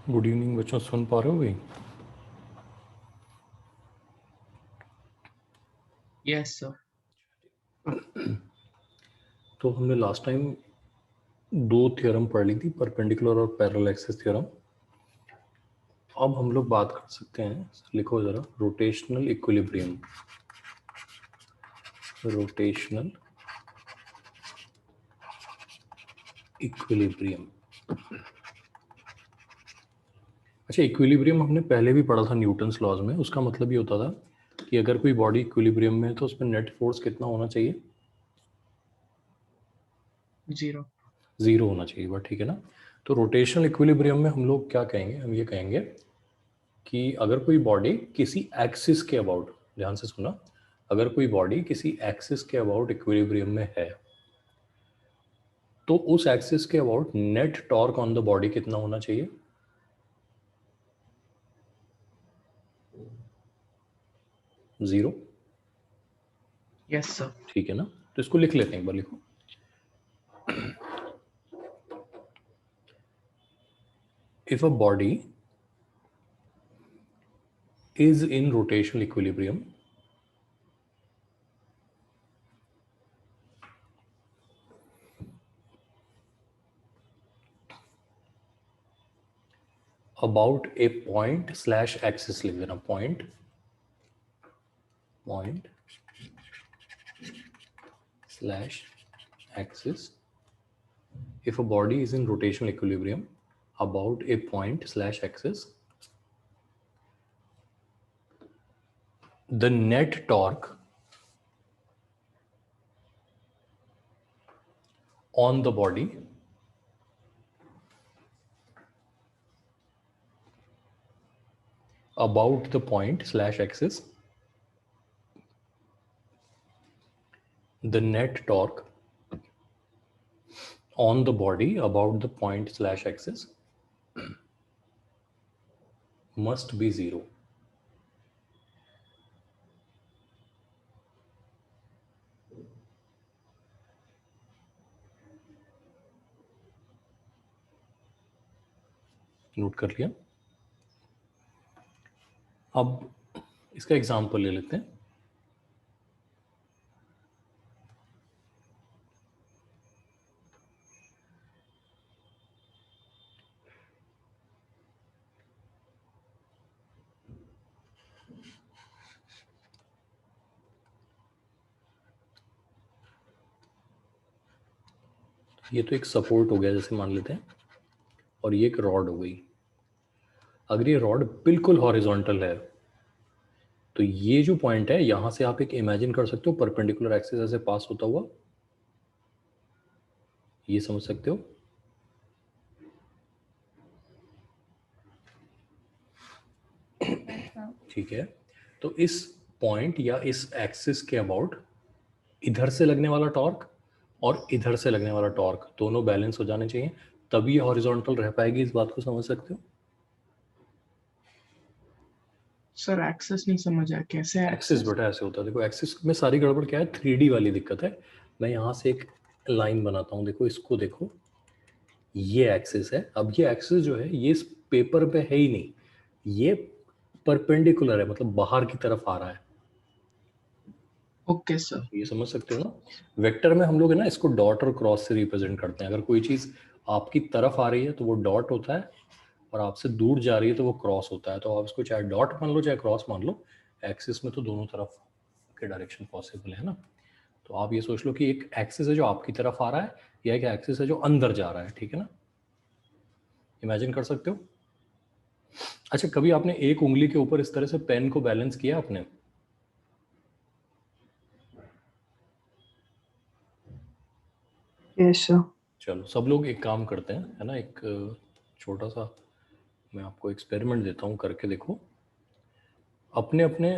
Good evening बच्चों, सुन पा रहे हो भाई? Yes sir. तो हमने लास्ट टाइम दो थ्योरम पढ़ ली थी, परपेंडिकुलर और पैरेलल एक्सिस थ्योरम। अब हम लोग बात कर सकते हैं, लिखो जरा, रोटेशनल इक्विलिब्रियम। Rotational equilibrium. अच्छा, इक्विलिब्रियम हमने पहले भी पढ़ा था न्यूटन्स लॉज में। उसका मतलब ये होता था कि अगर कोई बॉडी इक्विलिब्रियम में है तो उसमें नेट फोर्स कितना होना चाहिए? जीरो। जीरो होना चाहिए। बट ठीक है ना। तो रोटेशनल इक्विलिब्रियम में हम लोग क्या कहेंगे? हम ये कहेंगे कि अगर कोई बॉडी किसी एक्सिस के अबाउट, ध्यान से सुना, अगर कोई बॉडी किसी एक्सिस के अबाउट इक्विलिब्रियम में है तो उस एक्सिस के about net torque on the body कितना होना चाहिए? जीरो। Yes sir. ठीक है ना। तो इसको लिख लेते हैं, एक बार लिखो। If a body is in rotational equilibrium about a point slash axis, लिख देना point slash axis. If a body is in rotational equilibrium about a point slash axis, the net torque on the body about the point slash axis, the net torque on the body about the point slash axis must be zero. Note कर लिया? अब इसका example ले लेते हैं। ये तो एक सपोर्ट हो गया जैसे मान लेते हैं, और ये एक रॉड हो गई। अगर ये रॉड बिल्कुल हॉरिजॉन्टल है तो ये जो पॉइंट है यहां से आप एक इमेजिन कर सकते हो परपेंडिकुलर एक्सिस ऐसे पास होता हुआ, ये समझ सकते हो? ठीक है। तो इस पॉइंट या इस एक्सिस के अबाउट इधर से लगने वाला टॉर्क और इधर से लगने वाला टॉर्क दोनों बैलेंस हो जाने चाहिए, तभी ये हॉरिजॉन्टल रह पाएगी। इस बात को समझ सकते हो? सर एक्सेस नहीं समझ आया, कैसे एक्सिस एक्सेस? बेटा ऐसे होता है, देखो एक्सिस में सारी गड़बड़ क्या है, 3D वाली दिक्कत है। मैं यहाँ से एक लाइन बनाता हूँ, देखो इसको, देखो ये एक्सिस है। अब ये एक्सिस जो है ये इस पेपर पे है ही नहीं, ये परपेंडिकुलर है, मतलब बाहर की तरफ आ रहा है। Okay sir. ये समझ सकते हो ना। वेक्टर में हम लोग है ना इसको डॉट और क्रॉस से रिप्रेजेंट करते हैं। अगर कोई चीज़ आपकी तरफ आ रही है तो वो डॉट होता है, और आपसे दूर जा रही है तो वो क्रॉस होता है। तो आप इसको चाहे डॉट मान लो चाहे क्रॉस मान लो, एक्सिस में तो दोनों तरफ के डायरेक्शन पॉसिबल है ना। तो आप ये सोच लो कि एक एक्सिस है जो आपकी तरफ आ रहा है, या एक एक्सिस है जो अंदर जा रहा है। ठीक है ना, इमेजिन कर सकते हो? अच्छा, कभी आपने एक उंगली के ऊपर इस तरह से पेन को बैलेंस किया आपने? Yes sir. चलो सब लोग एक काम करते हैं, है ना, एक छोटा सा मैं आपको एक्सपेरिमेंट देता हूँ, करके देखो। अपने अपने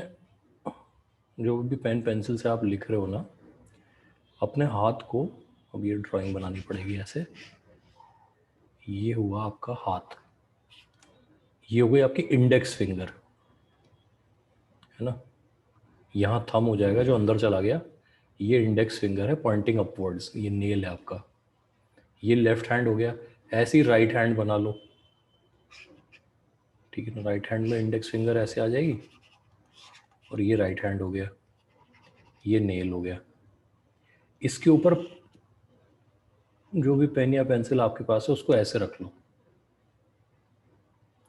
जो भी पेन पेंसिल से आप लिख रहे हो ना, अपने हाथ को, अब ये ड्राइंग बनानी पड़ेगी ऐसे, ये हुआ आपका हाथ, ये हो गई आपकी इंडेक्स फिंगर, है ना। यहाँ थंब हो जाएगा जो अंदर चला गया, ये इंडेक्स फिंगर है पॉइंटिंग अपवर्ड्स, ये नेल है आपका। ये लेफ्ट हैंड हो गया। ऐसे ही राइट हैंड बना लो, ठीक है ना। राइट हैंड में इंडेक्स फिंगर ऐसे आ जाएगी और ये राइट हैंड हो गया, ये नेल हो गया। इसके ऊपर जो भी पेन या पेंसिल आपके पास है उसको ऐसे रख लो,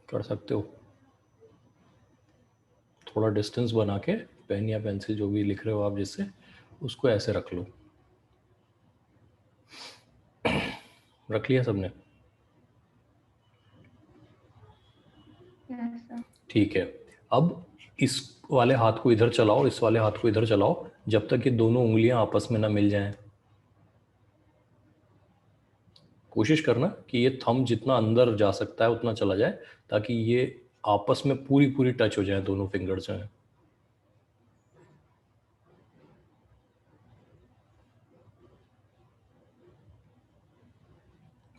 कर सकते हो। थोड़ा डिस्टेंस बना के पेन या पेंसिल जो भी लिख रहे हो आप जिससे, उसको ऐसे रख लो। रख लिया सबने? Yes, sir. ठीक है। अब इस वाले हाथ को इधर चलाओ, इस वाले हाथ को इधर चलाओ, जब तक ये दोनों उंगलियां आपस में ना मिल जाएं। कोशिश करना कि ये थंब जितना अंदर जा सकता है उतना चला जाए, ताकि ये आपस में पूरी पूरी टच हो जाए, दोनों फिंगर्स हैं।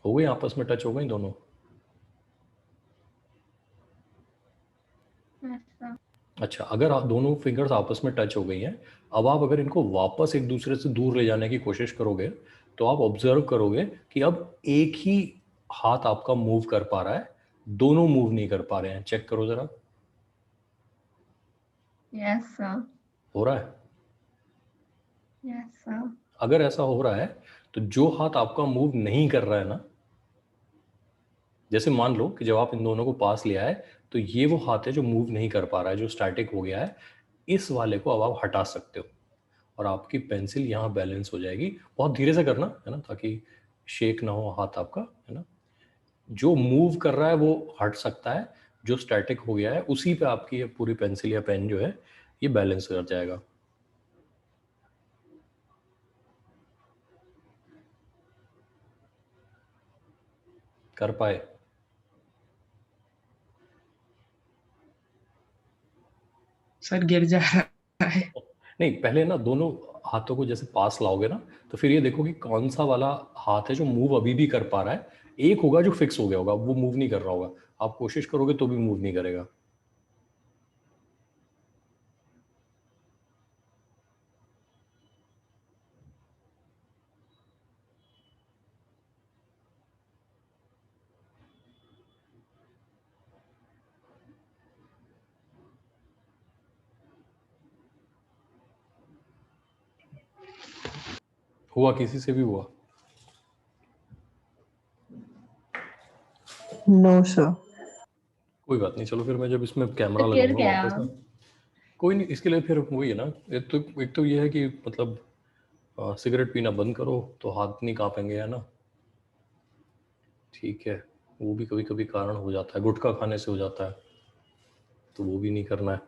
हो गई आपस में टच हो गई दोनों? Yes, sir. अच्छा, अगर आप दोनों फिंगर्स आपस में टच हो गई हैं, अब आप अगर इनको वापस एक दूसरे से दूर ले जाने की कोशिश करोगे तो आप ऑब्जर्व करोगे कि अब एक ही हाथ आपका मूव कर पा रहा है, दोनों मूव नहीं कर पा रहे हैं। चेक करो जरा, Yes, sir. हो रहा है? Yes, sir. अगर ऐसा हो रहा है तो जो हाथ आपका मूव नहीं कर रहा है ना, जैसे मान लो कि जब आप इन दोनों को पास ले आए तो ये वो हाथ है जो मूव नहीं कर पा रहा है, जो स्टैटिक हो गया है। इस वाले को अब आप हटा सकते हो और आपकी पेंसिल यहाँ बैलेंस हो जाएगी। बहुत धीरे से करना है ना, ताकि शेक ना हो हाथ आपका, है ना। जो मूव कर रहा है वो हट सकता है, जो स्टैटिक हो गया है उसी पे आपकी ये पूरी पेंसिल या पेन जो है ये बैलेंस कर जाएगा। कर पाए? सर गिर जा रहा है। नहीं, पहले ना दोनों हाथों को जैसे पास लाओगे ना, तो फिर ये देखो कि कौन सा वाला हाथ है जो मूव अभी भी कर पा रहा है। एक होगा जो फिक्स हो गया होगा, वो मूव नहीं कर रहा होगा। आप कोशिश करोगे तो भी मूव नहीं करेगा। हुआ? किसी से भी हुआ? No sir. कोई बात नहीं, चलो फिर मैं जब इसमें कैमरा तो गिर लगाऊंगा गया। वापस ना, कोई नहीं। इसके लिए फिर वही है ना, एक तो ये है कि मतलब सिगरेट पीना बंद करो तो हाथ नहीं कांपेंगे, है ना। ठीक है, वो भी कभी कभी कारण हो जाता है, गुटखा खाने से हो जाता है, तो वो भी नहीं करना है।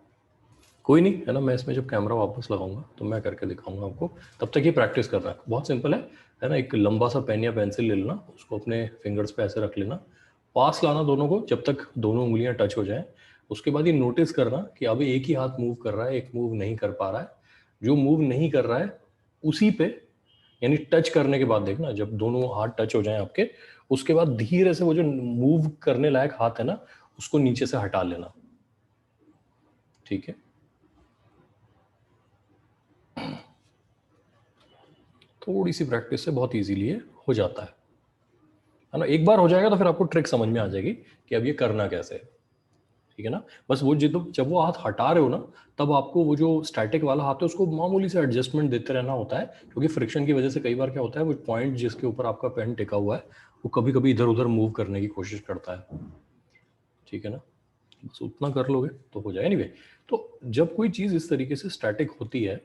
कोई नहीं, है ना। मैं इसमें जब कैमरा वापस लगाऊंगा तो मैं करके दिखाऊंगा आपको। तब तक ये प्रैक्टिस करना है, बहुत सिंपल है ना। एक लंबा सा पेन या पेंसिल ले लेना, उसको अपने फिंगर्स पे ऐसे रख लेना, पास लाना दोनों को जब तक दोनों उंगलियां टच हो जाएं। उसके बाद ये नोटिस करना कि अभी एक ही हाथ मूव कर रहा है, एक मूव नहीं कर पा रहा है। जो मूव नहीं कर रहा है उसी पे, यानी टच करने के बाद देखना, जब दोनों हाथ टच हो जाएं आपके, उसके बाद धीरे से वो जो मूव करने लायक हाथ है ना, उसको नीचे से हटा लेना। ठीक है, थोड़ी सी प्रैक्टिस से बहुत इजीली ये हो जाता है ना। एक बार हो जाएगा तो फिर आपको ट्रिक समझ में आ जाएगी कि अब ये करना कैसे है। ठीक है ना। बस वो जब वो हाथ हटा रहे हो ना, तब आपको वो जो स्टैटिक वाला हाथ है उसको मामूली से एडजस्टमेंट देते रहना होता है, क्योंकि फ्रिक्शन की वजह से कई बार क्या होता है, वो पॉइंट जिसके ऊपर आपका पेन टिका हुआ है वो कभी कभी इधर उधर मूव करने की कोशिश करता है। ठीक है ना। बस उतना कर लोगे तो हो जाए। एनीवे, तो जब कोई चीज़ इस तरीके से स्टैटिक होती है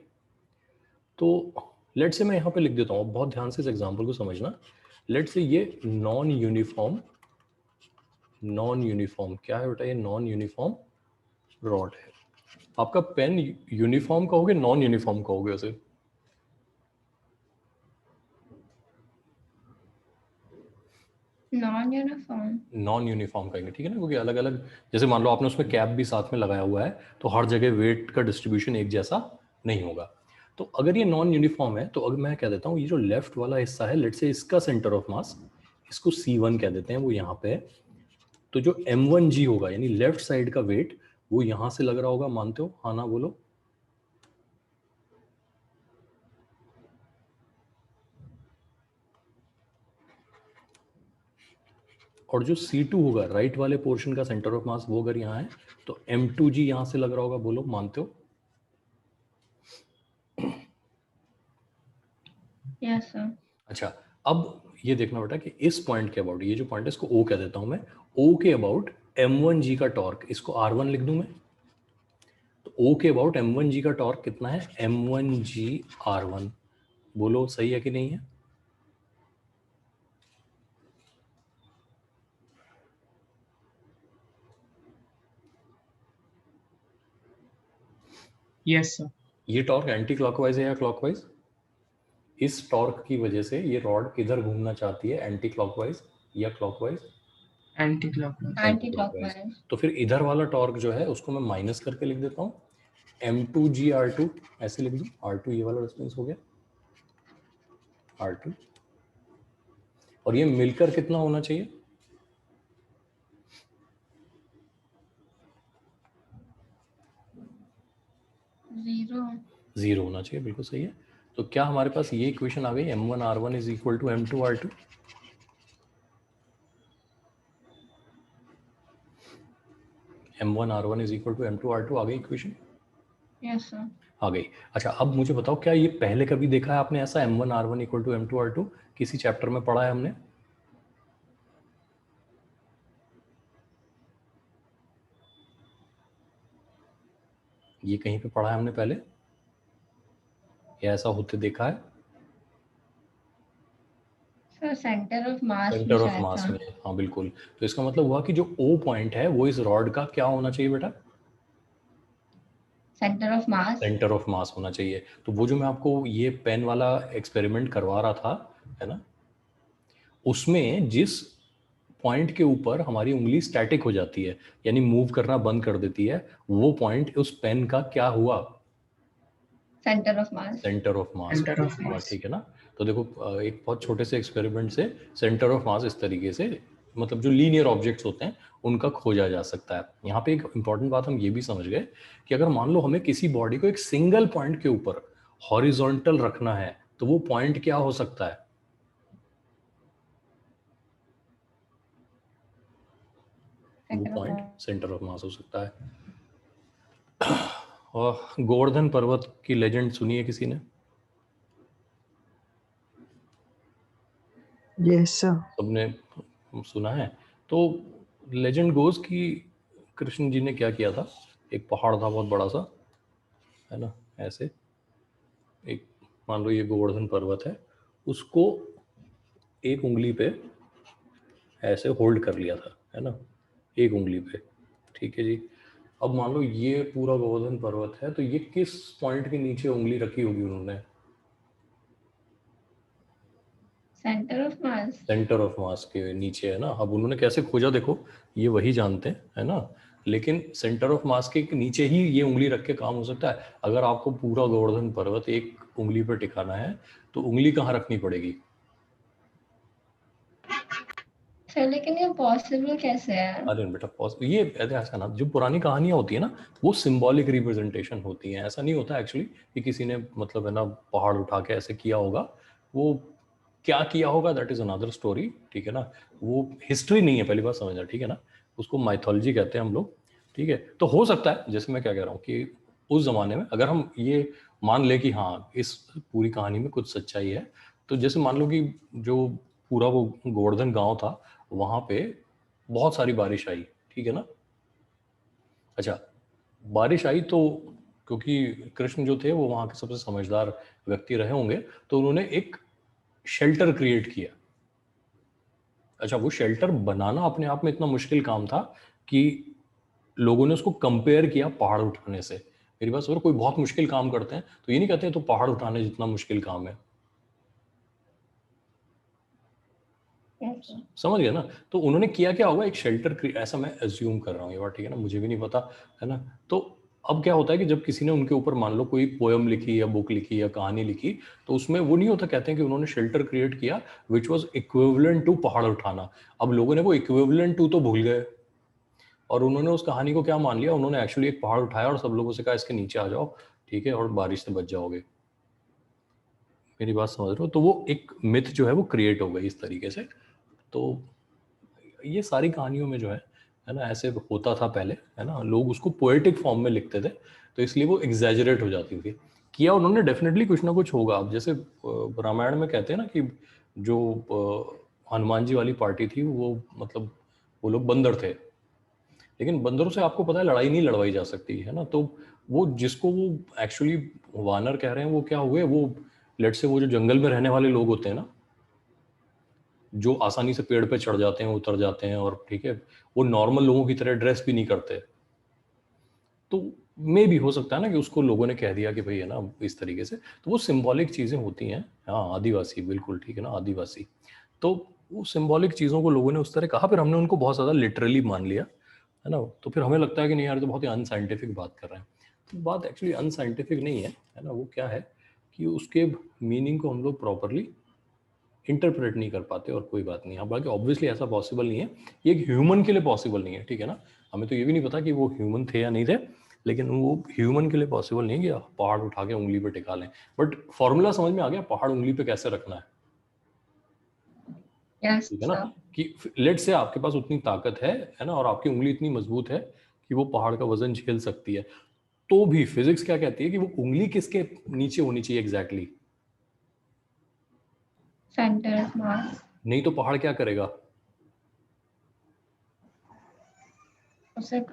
तो लेट से मैं यहाँ पे लिख देता हूँ, बहुत ध्यान से इस एग्जांपल को समझना। लेट से ये नॉन यूनिफॉर्म क्या है बेटा? ये नॉन यूनिफॉर्म रॉड है। आपका पेन यूनिफॉर्म कहोगे, नॉन यूनिफॉर्म कहोगे उसे? Non-uniform. नॉन यूनिफॉर्म कहेंगे, ठीक है ना, क्योंकि अलग अलग, जैसे मान लो आपने उसमें कैप भी साथ में लगाया हुआ है, तो हर जगह वेट का डिस्ट्रीब्यूशन एक जैसा नहीं होगा। तो अगर ये नॉन यूनिफॉर्म है तो अगर मैं कह देता हूँ ये जो लेफ्ट वाला हिस्सा है, लेट से इसका सेंटर ऑफ मास, इसको C1 कह देते हैं, वो यहाँ पे है। तो जो M1G होगा, यानी लेफ्ट साइड का वेट, वो यहाँ से लग रहा होगा। मानते हो? हाँ ना बोलो। और जो C2 होगा राइट वाले पोर्शन का सेंटर ऑफ मास वो अगर यहाँ है तो M2G यहाँ से लग रहा होगा, बोलो मानते हो? Yes, sir. अच्छा, अब ये देखना बेटा कि इस पॉइंट के अबाउट, ये जो पॉइंट है इसको O कह देता हूं मैं, O के अबाउट M1G का टॉर्क, इसको R1 लिख दूं मैं, तो O के अबाउट M1G का टॉर्क कितना है? M1G R1, बोलो सही है कि नहीं है? Yes sir. ये टॉर्क एंटी क्लॉकवाइज है या क्लॉकवाइज? इस टॉर्क की वजह से ये रॉड किधर घूमना चाहती है, एंटी क्लॉकवाइज या क्लॉकवाइज? Anti clockwise. Anti-clockwise. तो फिर इधर वाला टॉर्क जो है उसको मैं माइनस करके लिख देता हूँ, M2G R2 ऐसे लिख दूँ, R2 ये वाला डिस्टेंस हो गया R2, और ये मिलकर कितना होना चाहिए? जीरो होना चाहिए, बिल्कुल सही है। तो क्या हमारे पास ये इक्वेशन आ गई, M1 R1 is equal to M2 R2? M1 R1 is equal to M2 R2 आ गई इक्वेशन? Yes, sir. आ गई। अच्छा, अब मुझे बताओ क्या ये पहले कभी देखा है आपने ऐसा M1 R1 equal to M2 R2? किसी चैप्टर में पढ़ा है हमने? ये कहीं पे पढ़ा है हमने पहले, या ऐसा होते देखा है? Sir, center of mass centre में ऑफ शायद मास था. में, हाँ बिल्कुल। तो इसका मतलब हुआ कि जो O पॉइंट है वो इस रॉड का क्या होना चाहिए बेटा? Center of mass. Centre of mass होना चाहिए। तो वो जो मैं आपको ये पेन वाला एक्सपेरिमेंट करवा रहा था, है ना, उसमें जिस पॉइंट के ऊपर हमारी उंगली स्टैटिक हो जाती है, यानी मूव करना बंद कर देती है, वो पॉइंट उस पेन का क्या हुआ? Center of mass. Centre of mass. Centre of mass. ठीक है ना। तो देखो एक बहुत छोटे से एक्सपेरिमेंट से सेंटर ऑफ मास इस तरीके से, मतलब जो लीनियर ऑब्जेक्ट्स होते हैं उनका खोजा जा सकता है। यहाँ पे एक इंपॉर्टेंट बात हम ये भी समझ गए कि अगर मान लो हमें किसी बॉडी को एक सिंगल पॉइंट के ऊपर हॉरिजॉन्टल रखना है तो वो पॉइंट क्या हो सकता है? वो Center of point mass. Centre of mass हो सकता है। और गोवर्धन पर्वत की लेजेंड सुनी है किसी ने? Yes sir. सबने सुना है। तो लेजेंड गोज कि कृष्ण जी ने क्या किया था, एक पहाड़ था बहुत बड़ा सा, है ना, ऐसे एक, मान लो ये गोवर्धन पर्वत है, उसको एक उंगली पे ऐसे होल्ड कर लिया था, है ना, एक उंगली पे। ठीक है जी। अब मान लो ये पूरा गोवर्धन पर्वत है, तो ये किस पॉइंट के नीचे उंगली रखी होगी उन्होंने? Center of mass. Centre of mass के नीचे, है ना। अब उन्होंने कैसे खोजा देखो, ये वही जानते हैं, है ना, लेकिन सेंटर ऑफ मास के नीचे ही ये उंगली रख के काम हो सकता है। अगर आपको पूरा गोवर्धन पर्वत एक उंगली पर टिकाना है तो उंगली कहाँ रखनी पड़ेगी? सर लेकिन ये पॉसिबल कैसे है? अरे बेटा ये ऐसा ना, जो पुरानी कहानियां होती है ना वो सिंबॉलिक रिप्रेजेंटेशन होती हैं, ऐसा नहीं होता एक्चुअली कि किसी ने मतलब है ना पहाड़ उठा के ऐसे किया होगा। वो क्या किया होगा दैट इज अनदर स्टोरी, ठीक है ना। वो हिस्ट्री नहीं है, पहली बात समझना, ठीक है ना। उसको माइथोलॉजी कहते हैं हम लोग, ठीक है। तो हो सकता है, जैसे मैं क्या कह रहा हूँ कि उस जमाने में अगर हम ये मान ले कि हाँ इस पूरी कहानी में कुछ सच्चाई है, तो जैसे मान लो कि जो पूरा वो गोवर्धन गांव था वहां पे बहुत सारी बारिश आई, ठीक है ना। अच्छा, बारिश आई तो क्योंकि कृष्ण जो थे वो वहां के सबसे समझदार व्यक्ति रहे होंगे, तो उन्होंने एक शेल्टर क्रिएट किया। अच्छा, वो शेल्टर बनाना अपने आप में इतना मुश्किल काम था कि लोगों ने उसको कंपेयर किया पहाड़ उठाने से। मेरी बात समझो, कोई बहुत मुश्किल काम करते हैं तो ये नहीं कहते तो पहाड़ उठाने जितना मुश्किल काम है, Yes, sir. समझ गया ना। तो उन्होंने किया क्या होगा, एक शेल्टर, ऐसा मैं एज्यूम कर रहा हूँ ये बात, ठीक है ना, मुझे भी नहीं पता, है ना। तो अब क्या होता है कि जब किसी ने उनके ऊपर मान लो कोई पोयम लिखी या बुक लिखी या कहानी लिखी, तो उसमें वो नहीं होता, कहते हैं कि उन्होंने शेल्टर क्रिएट किया विच वॉज इक्विवेलेंट टू पहाड़ उठाना। अब लोगों ने वो इक्विवेलेंट टू तो भूल गए और उन्होंने उस कहानी को क्या मान लिया, उन्होंने एक्चुअली एक पहाड़ उठाया और सब लोगों से कहा इसके नीचे आ जाओ, ठीक है, और बारिश से बच जाओगे। मेरी बात समझ रहे हो। तो वो एक मिथ जो है वो क्रिएट हो गई इस तरीके से। तो ये सारी कहानियों में जो है ना, ऐसे होता था पहले, है ना, लोग उसको पोएटिक फॉर्म में लिखते थे, तो इसलिए वो एग्जैजरेट हो जाती थी। किया उन्होंने डेफिनेटली कुछ ना कुछ होगा। अब जैसे रामायण में कहते हैं ना कि जो हनुमान जी वाली पार्टी थी वो मतलब वो लोग बंदर थे, लेकिन बंदरों से आपको पता है लड़ाई नहीं लड़वाई जा सकती है ना, तो वो जिसको वो एक्चुअली वानर कह रहे हैं वो क्या हुए, वो लेट से वो जो जंगल में रहने वाले लोग होते हैं ना, जो आसानी से पेड़ पे चढ़ जाते हैं, उतर जाते हैं, और ठीक है वो नॉर्मल लोगों की तरह ड्रेस भी नहीं करते, तो मे भी हो सकता है ना कि उसको लोगों ने कह दिया कि भाई है ना इस तरीके से, तो वो सिंबॉलिक चीज़ें होती हैं। हाँ आदिवासी, बिल्कुल ठीक है ना, आदिवासी, तो वो सिंबॉलिक चीज़ों को लोगों ने उस तरह कहा, फिर हमने उनको बहुत ज़्यादा लिटरली मान लिया, है ना, तो फिर हमें लगता है कि नहीं यार तो बहुत ही अनसाइंटिफिक बात कर रहे हैं। तो बात एक्चुअली अनसाइंटिफिक नहीं है ना, वो क्या है कि उसके मीनिंग को हम लोग प्रॉपरली इंटरप्रेट नहीं कर पाते, और कोई बात नहीं। हालांकि ऑब्वियसली ऐसा पॉसिबल नहीं है, ये एक ह्यूमन के लिए पॉसिबल नहीं है, ठीक है ना, हमें तो ये भी नहीं पता कि वो ह्यूमन थे या नहीं थे, लेकिन वो ह्यूमन के लिए पॉसिबल नहीं है कि पहाड़ उठा के उंगली पे टिका लें। बट फॉर्मूला समझ में आ गया, पहाड़ उंगली पे कैसे रखना है, Yes, ठीक है ना, sir. कि लेट से आपके पास उतनी ताकत है ना, और आपकी उंगली इतनी मजबूत है कि वो पहाड़ का वजन झेल सकती है, तो भी फिजिक्स क्या कहती है कि वो उंगली किसके नीचे होनी चाहिए एग्जैक्टली? Center of mass. नहीं तो पहाड़ क्या करेगा? उसे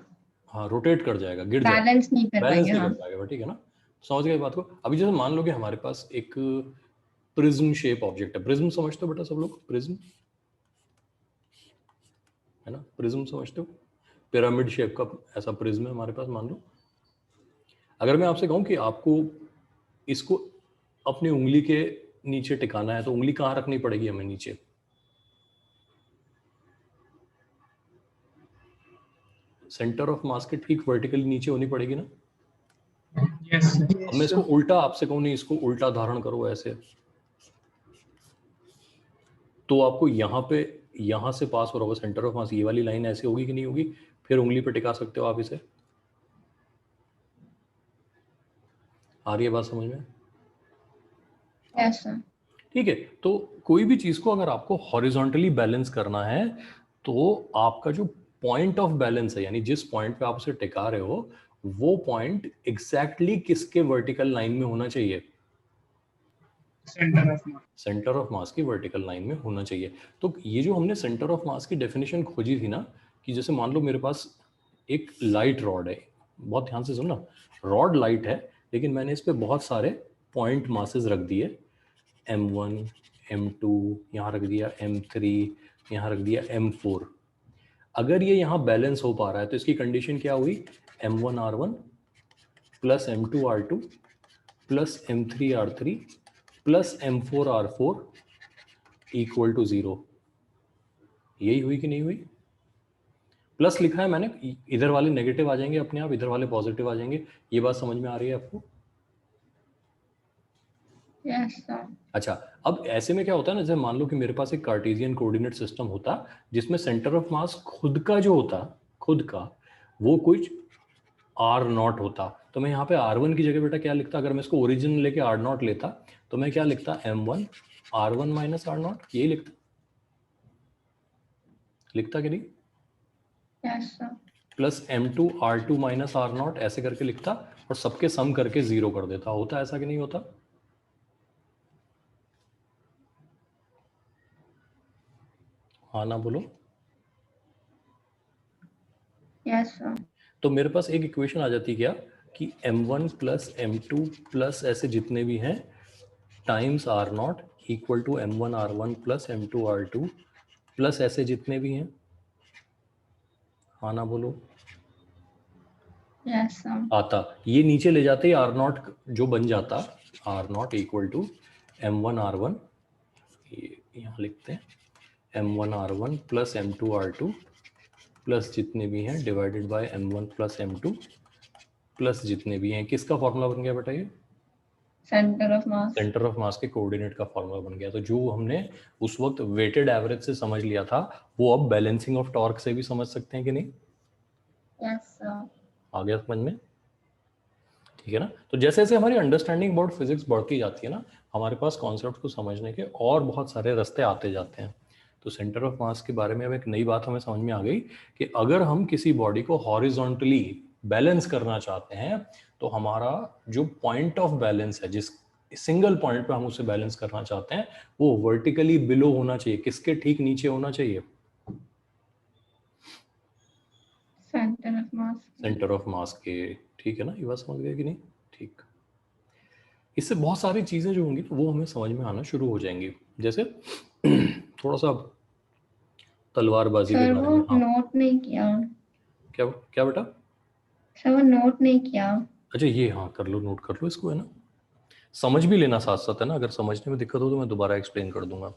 हाँ रोटेट कर जाएगा, गिर जाएगा, बैलेंस नहीं कर बैलेंस पाएंगे नहीं कर हम. पाएगा, ठीक है ना। समझ गए बात को? अभी जैसे मान लो कि हमारे पास एक प्रिज्म शेप ऑब्जेक्ट है, प्रिज्म समझते हो बेटा सब लोग? प्रिज्म है ना, प्रिज्म समझते हो? पिरामिड शेप का ऐसा प्रिज्म है हमारे पास, मान लो। अगर मैं आपसे कहूं कि आपको इसको अपनी उंगली के नीचे टिकाना है, तो उंगली कहाँ रखनी पड़ेगी हमें? नीचे। सेंटर ऑफ मास के ठीक वर्टिकली नीचे होनी पड़ेगी ना। Yes, sir. अब मैं इसको उल्टा आपसे कहूं, नहीं इसको उल्टा धारण करो ऐसे, तो आपको यहाँ से पास हो रहा होगा सेंटर ऑफ मास, ये वाली लाइन ऐसे होगी कि नहीं होगी? फिर उंगली पे टिका सकते हो आप इसे। आ रही है बात समझ में? Yes, sir. ठीक है, तो कोई भी चीज को अगर आपको हॉरिजॉन्टली बैलेंस करना है, तो आपका जो पॉइंट ऑफ बैलेंस है, यानी जिस पॉइंट पे आप उसे टिका रहे हो, वो पॉइंट एग्जैक्टली किसके वर्टिकल लाइन में होना चाहिए? Center of mass. Centre of mass की वर्टिकल लाइन में होना चाहिए। तो ये जो हमने सेंटर ऑफ मास की डेफिनेशन खोजी थी ना, कि जैसे मान लो मेरे पास एक लाइट रॉड है, बहुत ध्यान से सुनना, रॉड लाइट है, लेकिन मैंने इस पे बहुत सारे पॉइंट मासेस रख दिए, M1 M2 यहाँ रख दिया, M3 यहाँ रख दिया, M4। अगर ये यहाँ बैलेंस हो पा रहा है तो इसकी कंडीशन क्या हुई? M1R1 plus M2R2 plus M3R3 plus M4R4 equal to 0। यही हुई कि नहीं हुई? प्लस लिखा है मैंने, इधर वाले नेगेटिव आ जाएंगे अपने आप, इधर वाले पॉजिटिव आ जाएंगे। ये बात समझ में आ रही है आपको? Yes, sir. अच्छा, अब ऐसे में क्या होता है ना, जैसे मान लो कि मेरे पास एक कार्टेशियन कोऑर्डिनेट सिस्टम होता जिसमें सेंटर ऑफ मास खुद का जो होता, खुद का वो कुछ R0 होता, तो मैं यहाँ पे R1 की जगह बेटा क्या लिखता? अगर मैं इसको ओरिजिन लेके R0 लेता तो मैं क्या लिखता? M1 R1 माइनस R0, यही लिखता कि नहीं? Yes, sir. Plus M2 R2 minus R0 ऐसे करके लिखता, और सबके सम करके 0 कर देता। होता ऐसा कि नहीं होता? हाँ ना बोलो। Yes, sir. तो मेरे पास एक इक्वेशन आ जाती क्या कि M1 प्लस M2 प्लस ऐसे जितने भी हैं times R0 equal to M1 R1 plus M2 R2 plus ऐसे जितने भी हैं। हाँ ना बोलो। Yes, sir. आता, ये नीचे ले जाते ही R0 जो बन जाता, R0 equal to M1 R1, ये यहाँ लिखते हैं M1 R1 plus M2 R2 plus जितने भी हैं divided by M1 plus M2 plus जितने भी हैं। किसका फॉर्मूला बन गया बेटा? ये Center of mass. Centre of mass के कोऑर्डिनेट का फॉर्मूला बन गया। तो जो हमने उस वक्त वेटेड एवरेज से समझ लिया था, वो अब बैलेंसिंग ऑफ टॉर्क से भी समझ सकते हैं कि नहीं? Yes, sir. आ गया समझ में? ठीक है ना। तो जैसे जैसे हमारी अंडरस्टैंडिंग अबाउट फिजिक्स बढ़ती जाती है ना, हमारे पास कॉन्सेप्ट को समझने के और बहुत सारे रास्ते आते जाते हैं। तो सेंटर ऑफ मास के बारे में अब एक नई बात हमें समझ में आ गई कि अगर हम किसी बॉडी को हॉरिजॉन्टली बैलेंस करना चाहते हैं तो हमारा जो पॉइंट ऑफ बैलेंस है, जिस सिंगल पॉइंट पे हम उसे बैलेंस करना चाहते हैं, वो वर्टिकली बिलो होना चाहिए। किसके ठीक नीचे होना चाहिए? Centre of mass. Centre of mass के। ठीक है ना, ये बात समझ गए कि नहीं? ठीक। इससे बहुत सारी चीजें जो होंगी वो हमें समझ में आना शुरू हो जाएंगी। जैसे थोड़ा सा तलवारबाजी के सर बारे वो में। हाँ, नोट नहीं किया। क्या क्या बेटा? सर वो नोट नहीं किया। अच्छा ये, हाँ कर लो, नोट कर लो इसको, है ना। समझ भी लेना साथ साथ, है ना। अगर समझने में दिक्कत हो तो मैं दोबारा एक्सप्लेन कर दूंगा।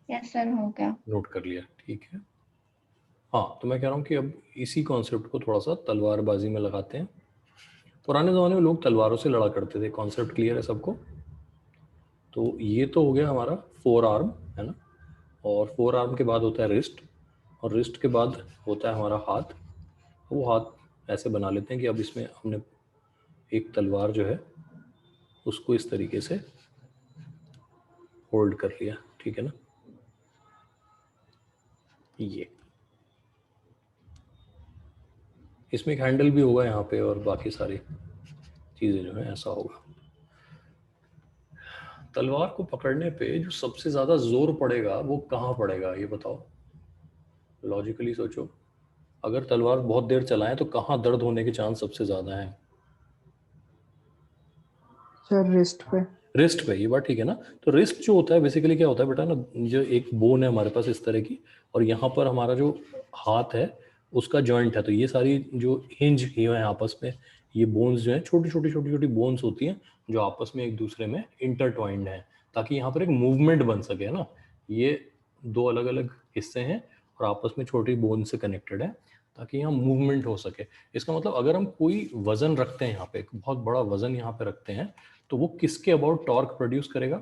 यस सर, हो गया। नोट कर लिया, ठीक है। हाँ, तो मैं कह रहा हूँ कि अब इसी कॉन्सेप्ट को थोड़ा सा तलवारबाजी में लगाते हैं। पुराने ज़माने में लोग तलवारों से लड़ा करते थे। कॉन्सेप्ट क्लियर है सबको? तो ये तो हो गया हमारा फोर आर्म, है ना। और फोर आर्म के बाद होता है रिस्ट, और रिस्ट के बाद होता है हमारा हाथ। वो हाथ ऐसे बना लेते हैं कि अब इसमें हमने एक तलवार जो है उसको इस तरीके से होल्ड कर लिया, ठीक है ना। ये इसमें एक हैंडल भी होगा यहाँ पे, और बाकी सारी चीज़ें जो है ऐसा होगा। तलवार को पकड़ने पे जो सबसे ज़्यादा जोर पड़ेगा वो कहाँ पड़ेगा, ये बताओ। लॉजिकली सोचो, अगर तलवार बहुत देर चलाएं तो कहाँ दर्द होने के चांस सबसे ज़्यादा हैं? सर रिस्ट पे। रिस्ट पे, ये बात ठीक है ना। तो रिस्ट जो होता है बेसिकली क्या होता है बेटा ना, जो एक बोन है हमारे पास इस तरह की, और यहाँ पर हमारा जो हाथ है उसका जॉइंट है। तो ये सारी जो हिंज है आपस में, ये बोन्स जो है छोटी छोटी छोटी छोटी बोन्स होती हैं जो आपस में एक दूसरे में इंटरट्वाइंड हैं, ताकि यहाँ पर एक मूवमेंट बन सके, है ना। ये दो अलग अलग हिस्से हैं और आपस में छोटी बोन से कनेक्टेड है ताकि यहाँ मूवमेंट हो सके। इसका मतलब अगर हम कोई वजन रखते हैं यहाँ पे, एक बहुत बड़ा वजन यहाँ पे रखते हैं, तो वो किसके अबाउट टॉर्क प्रोड्यूस करेगा?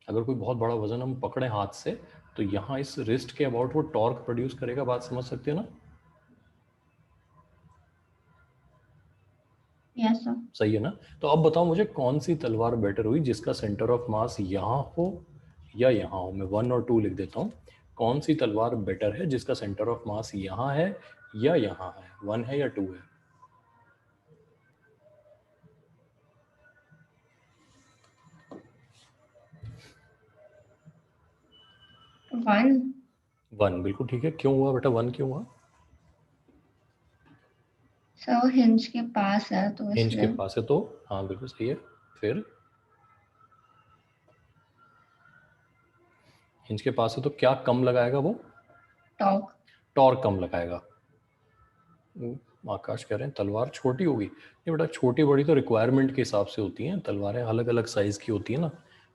अगर कोई बहुत बड़ा वजन हम पकड़े हाथ से, तो यहाँ इस रिस्ट के अबाउट वो टॉर्क प्रोड्यूस करेगा। बात समझ सकते हो ना? Yes sir. सही है ना। तो अब बताओ मुझे, कौन सी तलवार बेटर हुई, जिसका सेंटर ऑफ मास यहाँ हो या यहाँ हो? मैं 1 और 2 लिख देता हूँ। कौन सी तलवार बेटर है जिसका सेंटर ऑफ मास यहाँ है या यहाँ है? 1 है या 2 है? वन। 1 बिल्कुल ठीक है। क्यों हुआ बेटा 1 क्यों हुआ? सर वो हिंज के पास है तो हिंज के इसलिए। पास है तो, हाँ बिल्कुल सही है। फिर हिंज के पास है तो क्या कम लगाएगा वो? टॉक। टॉर्क कम लगाएगा। आकाश कह रहे हैं तलवार छोटी होगी। ये बेटा छोटी बड़ी तो रिक्वायरमेंट के हिसाब से होती हैं। तलवारें अलग अलग साइज की होती है ना।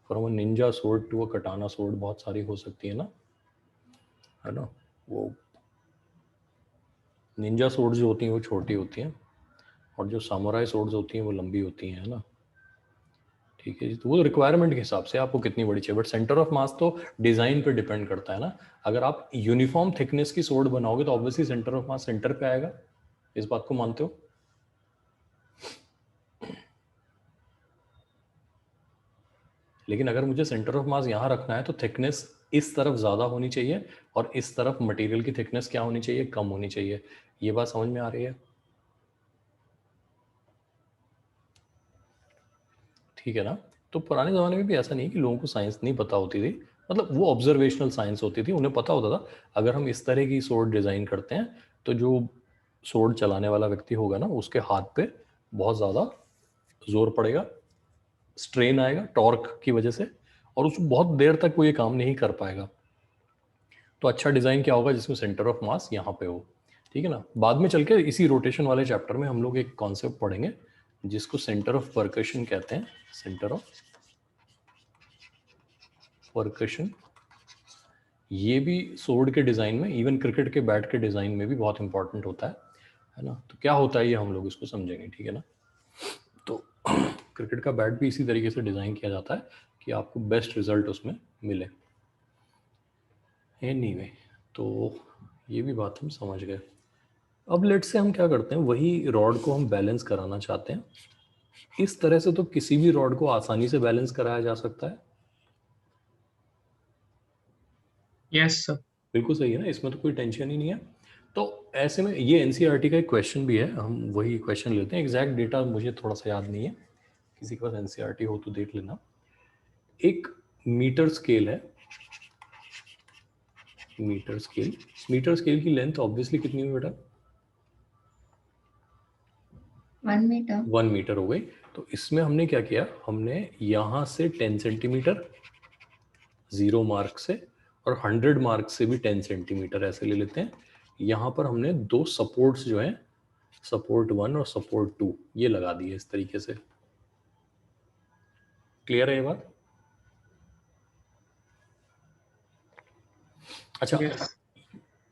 From a ninja sword to a katana sword बहुत सारी हो सकती है ना। वो निंजा सोर्ड जो होती हैं वो छोटी होती हैं, और जो सामुराई सोर्ड्स होती हैं वो लंबी होती हैं, है ना। ठीक है जी। तो वो रिक्वायरमेंट के हिसाब से आपको कितनी बड़ी चाहिए, बट सेंटर ऑफ मास तो डिजाइन पे डिपेंड करता है ना। अगर आप यूनिफॉर्म थिकनेस की सोर्ड बनाओगे तो obviously centre of mass centre पे आएगा। इस बात को मानते हो? लेकिन अगर मुझे सेंटर ऑफ मास यहाँ रखना है तो थिकनेस इस तरफ ज़्यादा होनी चाहिए, और इस तरफ मटेरियल की थिकनेस क्या होनी चाहिए? कम होनी चाहिए। ये बात समझ में आ रही है? ठीक है ना। तो पुराने ज़माने में भी ऐसा नहीं कि लोगों को साइंस नहीं पता होती थी, मतलब वो ऑब्जर्वेशनल साइंस होती थी। उन्हें पता होता था अगर हम इस तरह की सोर्ड डिज़ाइन करते हैं तो जो सोर्ड चलाने वाला व्यक्ति होगा ना, उसके हाथ पे बहुत ज़्यादा जोर पड़ेगा, स्ट्रेन आएगा टॉर्क की वजह से, और उसको बहुत देर तक वो ये काम नहीं कर पाएगा। तो अच्छा डिज़ाइन क्या होगा जिसमें सेंटर ऑफ मास यहाँ पे हो, ठीक है ना। बाद में चल के इसी रोटेशन वाले चैप्टर में हम लोग एक कॉन्सेप्ट पढ़ेंगे जिसको सेंटर ऑफ परकशन कहते हैं। सेंटर ऑफ परकशन, ये भी सोर्ड के डिज़ाइन में, इवन क्रिकेट के बैट के डिज़ाइन में भी बहुत इंपॉर्टेंट होता है ना। तो क्या होता है ये हम लोग इसको समझेंगे, ठीक है ना। तो क्रिकेट का बैट भी इसी तरीके से डिज़ाइन किया जाता है कि आपको बेस्ट रिजल्ट उसमें मिले। एनीवे, तो ये भी बात हम समझ गए। अब लेट से हम क्या करते हैं, वही रॉड को हम बैलेंस कराना चाहते हैं। इस तरह से तो किसी भी रॉड को आसानी से बैलेंस कराया जा सकता है। Yes sir. बिल्कुल सही है ना, इसमें तो कोई टेंशन ही नहीं है। तो ऐसे में ये एनसीईआरटी का एक क्वेश्चन भी है, हम वही क्वेश्चन लेते हैं। एग्जैक्ट डेटा मुझे थोड़ा सा याद नहीं है, किसी के पास एनसीईआरटी हो तो देख लेना। एक मीटर स्केल है, मीटर स्केल की लेंथ ऑब्वियसली कितनी हुई बेटा? 1 मीटर। 1 मीटर हो गई। तो इसमें हमने क्या किया, हमने यहाँ से 10 सेंटीमीटर 0 मार्क से, और 100 मार्क से भी 10 सेंटीमीटर ऐसे ले लेते हैं। यहाँ पर हमने दो सपोर्ट्स जो हैं, सपोर्ट 1 और सपोर्ट 2, ये लगा दिए इस तरीके से। क्लियर है ये बात? अच्छा, यस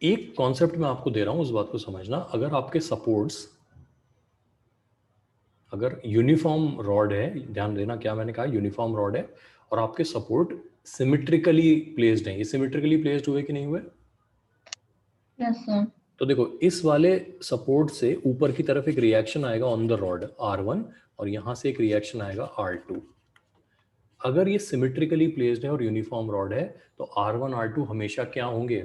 एक कॉन्सेप्ट मैं आपको दे रहा हूं, उस बात को समझना। अगर आपके सपोर्ट्स, अगर यूनिफॉर्म रॉड है, ध्यान देना क्या मैंने कहा, यूनिफॉर्म रॉड है, और आपके सपोर्ट सिमेट्रिकली प्लेस्ड हैं। ये सिमेट्रिकली प्लेस्ड हुए कि नहीं हुए? Yes sir. तो देखो, इस वाले सपोर्ट से ऊपर की तरफ एक रिएक्शन आएगा ऑन द रॉड R1, और यहां से एक रिएक्शन आएगा R2। अगर ये सिमेट्रिकली प्लेस्ड है और यूनिफॉर्म रॉड है, तो R1 R2 हमेशा क्या होंगे?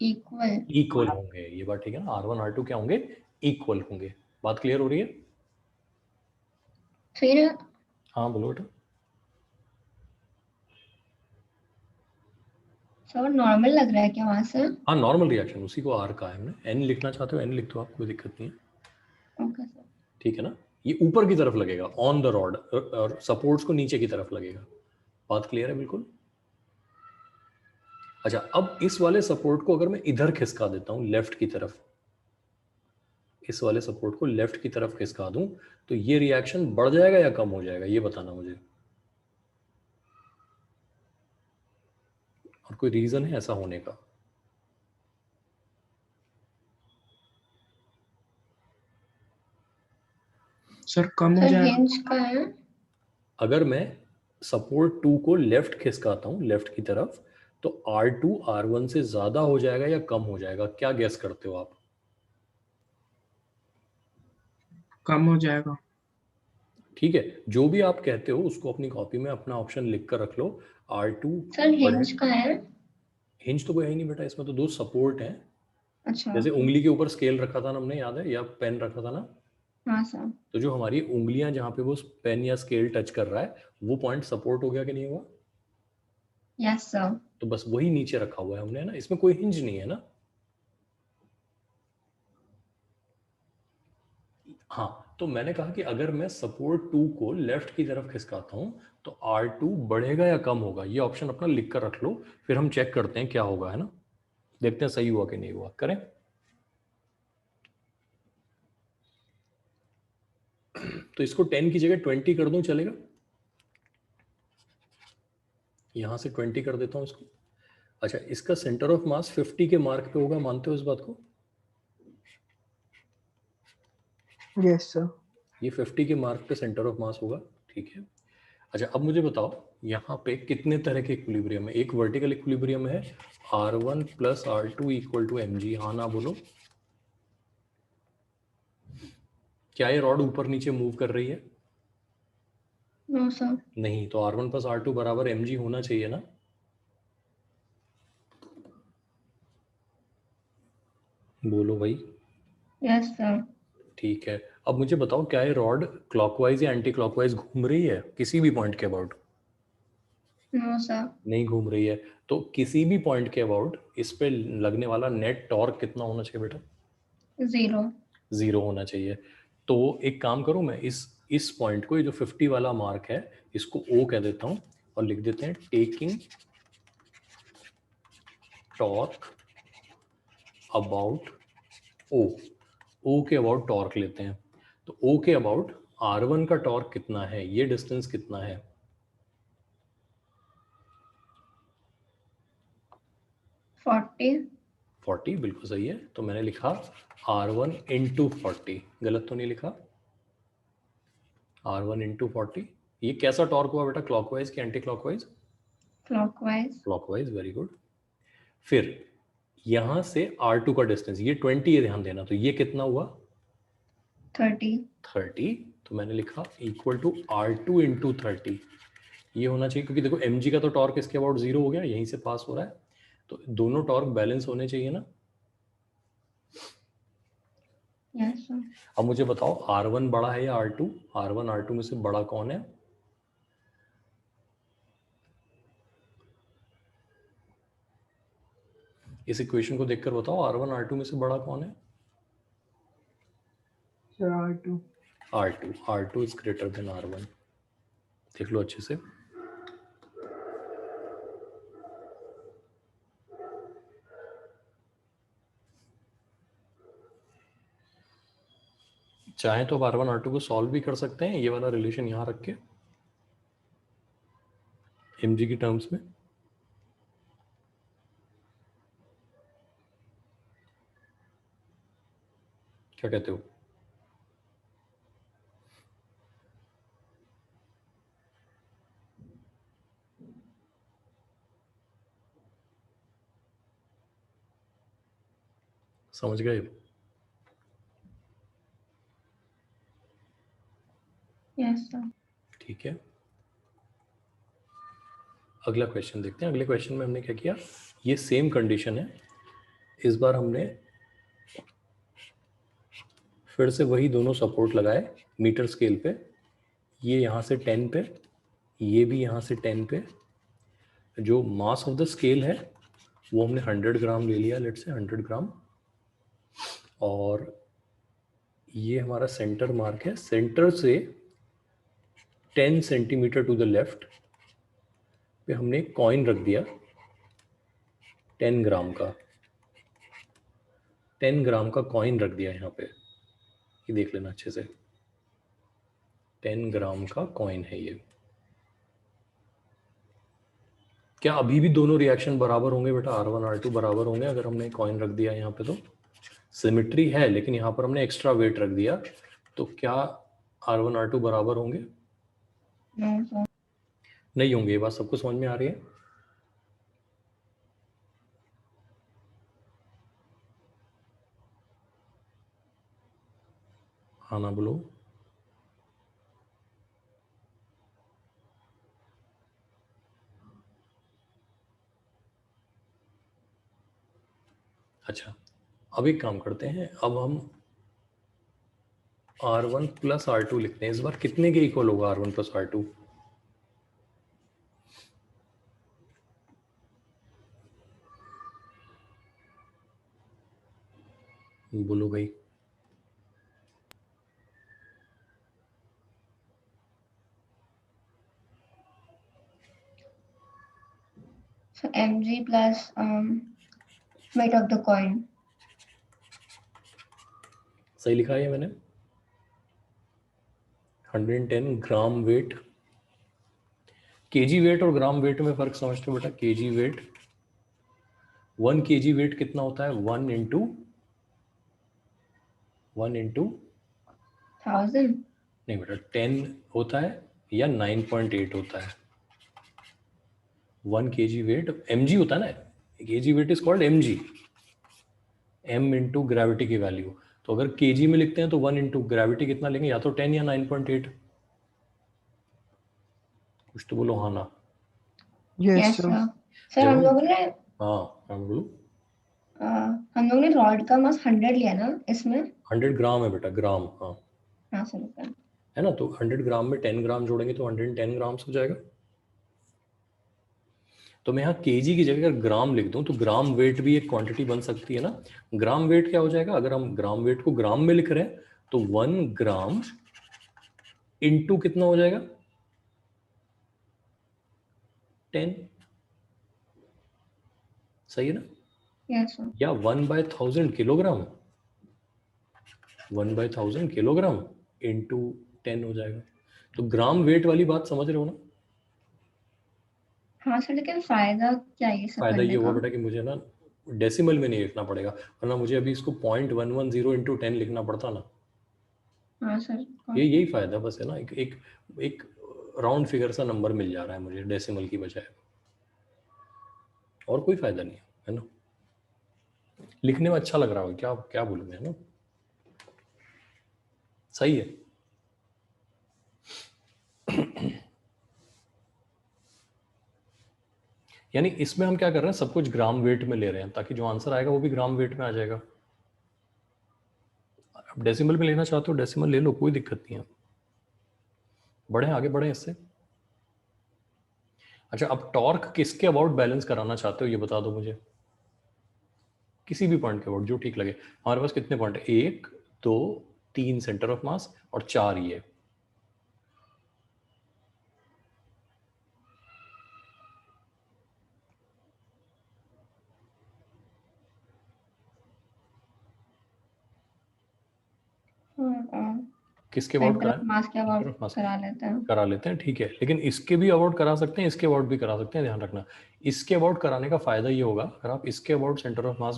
इक्वल। इक्वल होंगे। ये बात ठीक है ना, R1 R2 क्या होंगे? इक्वल होंगे। बात क्लियर हो रही है? फिर हाँ बोलो बेटा। सर नॉर्मल लग रहा है क्या वहां से? हाँ, नॉर्मल रिएक्शन, उसी को R कहा है हमने। N लिखना चाहते हो N लिख दो आप, कोई दिक्कत नहीं है, ओके सर। ठीक है ना। ये ऊपर की तरफ लगेगा ऑन द रॉड, और सपोर्ट्स को नीचे की तरफ लगेगा। बात क्लियर है बिल्कुल? अच्छा, अब इस वाले सपोर्ट को अगर मैं इधर खिसका देता हूं लेफ्ट की तरफ, इस वाले सपोर्ट को लेफ्ट की तरफ खिसका दूं, तो ये रिएक्शन बढ़ जाएगा या कम हो जाएगा, ये बताना मुझे। और कोई रीजन है ऐसा होने का? सर कम हो सर जाएगा। हिंज का है। अगर मैं सपोर्ट 2 को लेफ्ट खिसकाता हूं, लेफ्ट की तरफ, तो R2 R1 से ज्यादा हो जाएगा या कम हो जाएगा? क्या गेस करते हो आप? कम हो जाएगा। ठीक है, जो भी आप कहते हो उसको अपनी कॉपी में अपना ऑप्शन लिख कर रख लो। R2 सर हिंज का है। हिंज तो कोई है ही नहीं बेटा, इसमें तो दो सपोर्ट हैं। अच्छा। जैसे उंगली के ऊपर स्केल रखा था ना हमने, याद है, या पेन रखा था ना, हाँ सर। तो जो हमारी उंगलियां जहां पे वो पेन या स्केल टच कर रहा है, वो पॉइंट सपोर्ट हो गया कि नहीं हुआ? Yes sir. तो बस वही नीचे रखा हुआ है हमने, है ना, इसमें कोई हिंज नहीं है ना। हाँ, तो मैंने कहा कि अगर मैं सपोर्ट 2 को लेफ्ट की तरफ खिसकाता हूं, तो R2 बढ़ेगा या कम होगा? ये ऑप्शन अपना लिख कर रख लो, फिर हम चेक करते हैं क्या होगा, है ना। देखते हैं सही हुआ कि नहीं हुआ। करें? तो इसको 10 की जगह 20 कर दूं, चलेगा? यहां से 20 कर देता हूं इसको। अच्छा, इसका सेंटर ऑफ मास 50 के मार्क पे होगा, मानते हो इस बात को? Yes, sir. ये 50 के मार्क पे सेंटर ऑफ मास होगा, ठीक है। अच्छा, अब मुझे बताओ, यहाँ पे कितने तरह के इक्विलिब्रियम है? एक वर्टिकल इक्विलिब्रियम है, R1 plus R2 equal to mg। हाँ ना बोलो। क्या ये रॉड ऊपर नीचे मूव कर रही है? No sir. नहीं, तो R1 प्लस R2 बराबर mg होना चाहिए ना। बोलो भाई। Yes sir. ठीक है, अब मुझे बताओ, क्या ये रॉड क्लॉकवाइज या एंटी क्लॉकवाइज घूम रही है किसी भी पॉइंट के अबाउट? No sir. नहीं घूम रही है। तो किसी भी पॉइंट के अबाउट इस पे लगने वाला नेट टॉर्क कितना होना चाहिए बेटा? 0 होना चाहिए। तो एक काम करूं, मैं इस पॉइंट को, ये जो 50 वाला मार्क है, इसको O कह देता हूं और लिख देते हैं टेकिंग टॉर्क अबाउट O के अबाउट टॉर्क लेते हैं। तो O के अबाउट R1 का टॉर्क कितना है, ये डिस्टेंस कितना है? 40 बिल्कुल सही है। तो मैंने लिखा R1 इंटू 40, गलत तो नहीं लिखा? R1 into 40। ये कैसा टॉर्क हुआ बेटा, क्लॉकवाइज कि anti clockwise? Clockwise, very good. फिर यहां से R2 का डिस्टेंस, ये 20 है, ध्यान देना। तो ये कितना हुआ? 30। तो मैंने लिखा इक्वल टू R2 इंटू 30। ये होना चाहिए, क्योंकि देखो mg का तो टॉर्क इसके अबाउट 0 हो गया, यहीं से पास हो रहा है, तो दोनों टॉर्क बैलेंस होने चाहिए ना। Yes, sir. अब मुझे बताओ R1 बड़ा है या R2? R1 R2 में से बड़ा कौन है? इस इक्वेशन को देखकर बताओ R1 R2 में से बड़ा कौन है? Sir, R2. R2 is greater than R1। देख लो अच्छे से। चाहे तो अब R1 R2 को सॉल्व भी कर सकते हैं, ये वाला रिलेशन यहां रख के mg की टर्म्स में। क्या कहते हो? समझ गए? Yes, sir. ठीक है, अगला क्वेश्चन देखते हैं। अगले क्वेश्चन में हमने क्या किया, ये सेम कंडीशन है, इस बार हमने फिर से वही दोनों सपोर्ट लगाए मीटर स्केल पे। ये यहाँ से 10 पे, ये भी यहाँ से 10 पे। जो मास ऑफ द स्केल है वो हमने 100 ग्राम ले लिया, लेट्स से 100 ग्राम। और ये हमारा सेंटर मार्क है, सेंटर से 10 सेंटीमीटर टू द लेफ्ट पे हमने एक कॉइन रख दिया 10 ग्राम का। 10 ग्राम का कॉइन रख दिया यहाँ पे, ये देख लेना अच्छे से। 10 ग्राम का कॉइन है ये। क्या अभी भी दोनों रिएक्शन बराबर होंगे बेटा? R1 R2 बराबर होंगे अगर हमने कॉइन रख दिया यहाँ पे? तो सिमेट्री है, लेकिन यहाँ पर हमने एक्स्ट्रा वेट रख दिया, तो क्या R1 R2 बराबर होंगे? No, sir. नहीं होंगे। ये बात सबको समझ में आ रही है? हाँ ना बोलो। अच्छा, अब एक काम करते हैं, अब हम R1 प्लस R2 लिखते हैं। इस बार कितने के इक्वल होगा R1 प्लस R2? बोलो भाई। So mg plus weight of the coin. सही लिखा है ये मैंने? 110 ग्राम वेट। केजी वेट और ग्राम वेट में फर्क समझते हो बेटा? केजी वेट, 1 केजी वेट कितना होता है? 1 इंटू 1000. नहीं बेटा, 10 होता है या 9.8 होता है? 1 केजी वेट mg होता है ना, KG weight is called mg, m into gravity की वैल्यू। तो अगर केजी में लिखते हैं तो 1 इंटू ग्रेविटी कितना लेंगे, या तो 10 या 9.8? कुछ तो बोलो हाँ ना। Yes, Yes, sir. sir. Sir हम लोगों ने हाँ बोलो। हम लोगों ने रॉड का मास 100 लिया ना इसमें? 100 ग्राम है बेटा, ग्राम। हाँ हाँ सर। है ना, तो 100 ग्राम में 10 ग्राम जोड़ेंगे तो 110 ग्राम्स हो जाएगा। तो मैं यहाँ केजी की जगह अगर ग्राम लिख दूं तो ग्राम वेट भी एक क्वांटिटी बन सकती है ना। ग्राम वेट क्या हो जाएगा, अगर हम ग्राम वेट को ग्राम में लिख रहे हैं तो 1 ग्राम इंटू कितना हो जाएगा 10, सही है ना। Yes, sir. या 1/1000 किलोग्राम, 1/1000 किलोग्राम इंटू 10 हो जाएगा। तो ग्राम वेट वाली बात समझ रहे हो ना। हाँ सर, लेकिन फायदा क्या है ये सब फायदा ये करने होगा का? बेटा कि मुझे ना डेसिमल में नहीं लिखना पड़ेगा, वरना मुझे अभी इसको 0.110 इंटू 10 लिखना पड़ता ना। हाँ सर। यही फायदा बस है ना, एक राउंड फिगर सा नंबर मिल जा रहा है मुझे डेसिमल की बजाय, और कोई फायदा नहीं है ना। लिखने में अच्छा लग रहा हो, क्या क्या बोलूं मैं, है ना। सही है। यानी इसमें हम क्या कर रहे हैं, सब कुछ ग्राम वेट में ले रहे हैं ताकि जो आंसर आएगा वो भी ग्राम वेट में आ जाएगा। अब डेसिमल में लेना चाहते हो डेसिमल ले लो, कोई दिक्कत नहीं है। बढ़े आगे बढ़े इससे। अच्छा, अब टॉर्क किसके अबाउट बैलेंस कराना चाहते हो ये बता दो मुझे, किसी भी पॉइंट के अबाउट जो ठीक लगे। हमारे पास कितने पॉइंट है, 1 2 3 सेंटर ऑफ मास और 4 ये। किसके अबाउट सेंटर ऑफ कराएं, मास के सेंटर अबाउट ऑफ मास करा लेते हैं। करा लेते हैं, ठीक है। लेकिन इसके भी अबाउट करा सकते हैं, इसके अबाउट भी करा सकते हैं, ध्यान रखना। इसके अबाउट कराने का फायदा ये होगा, अगर आप इसके about centre of mass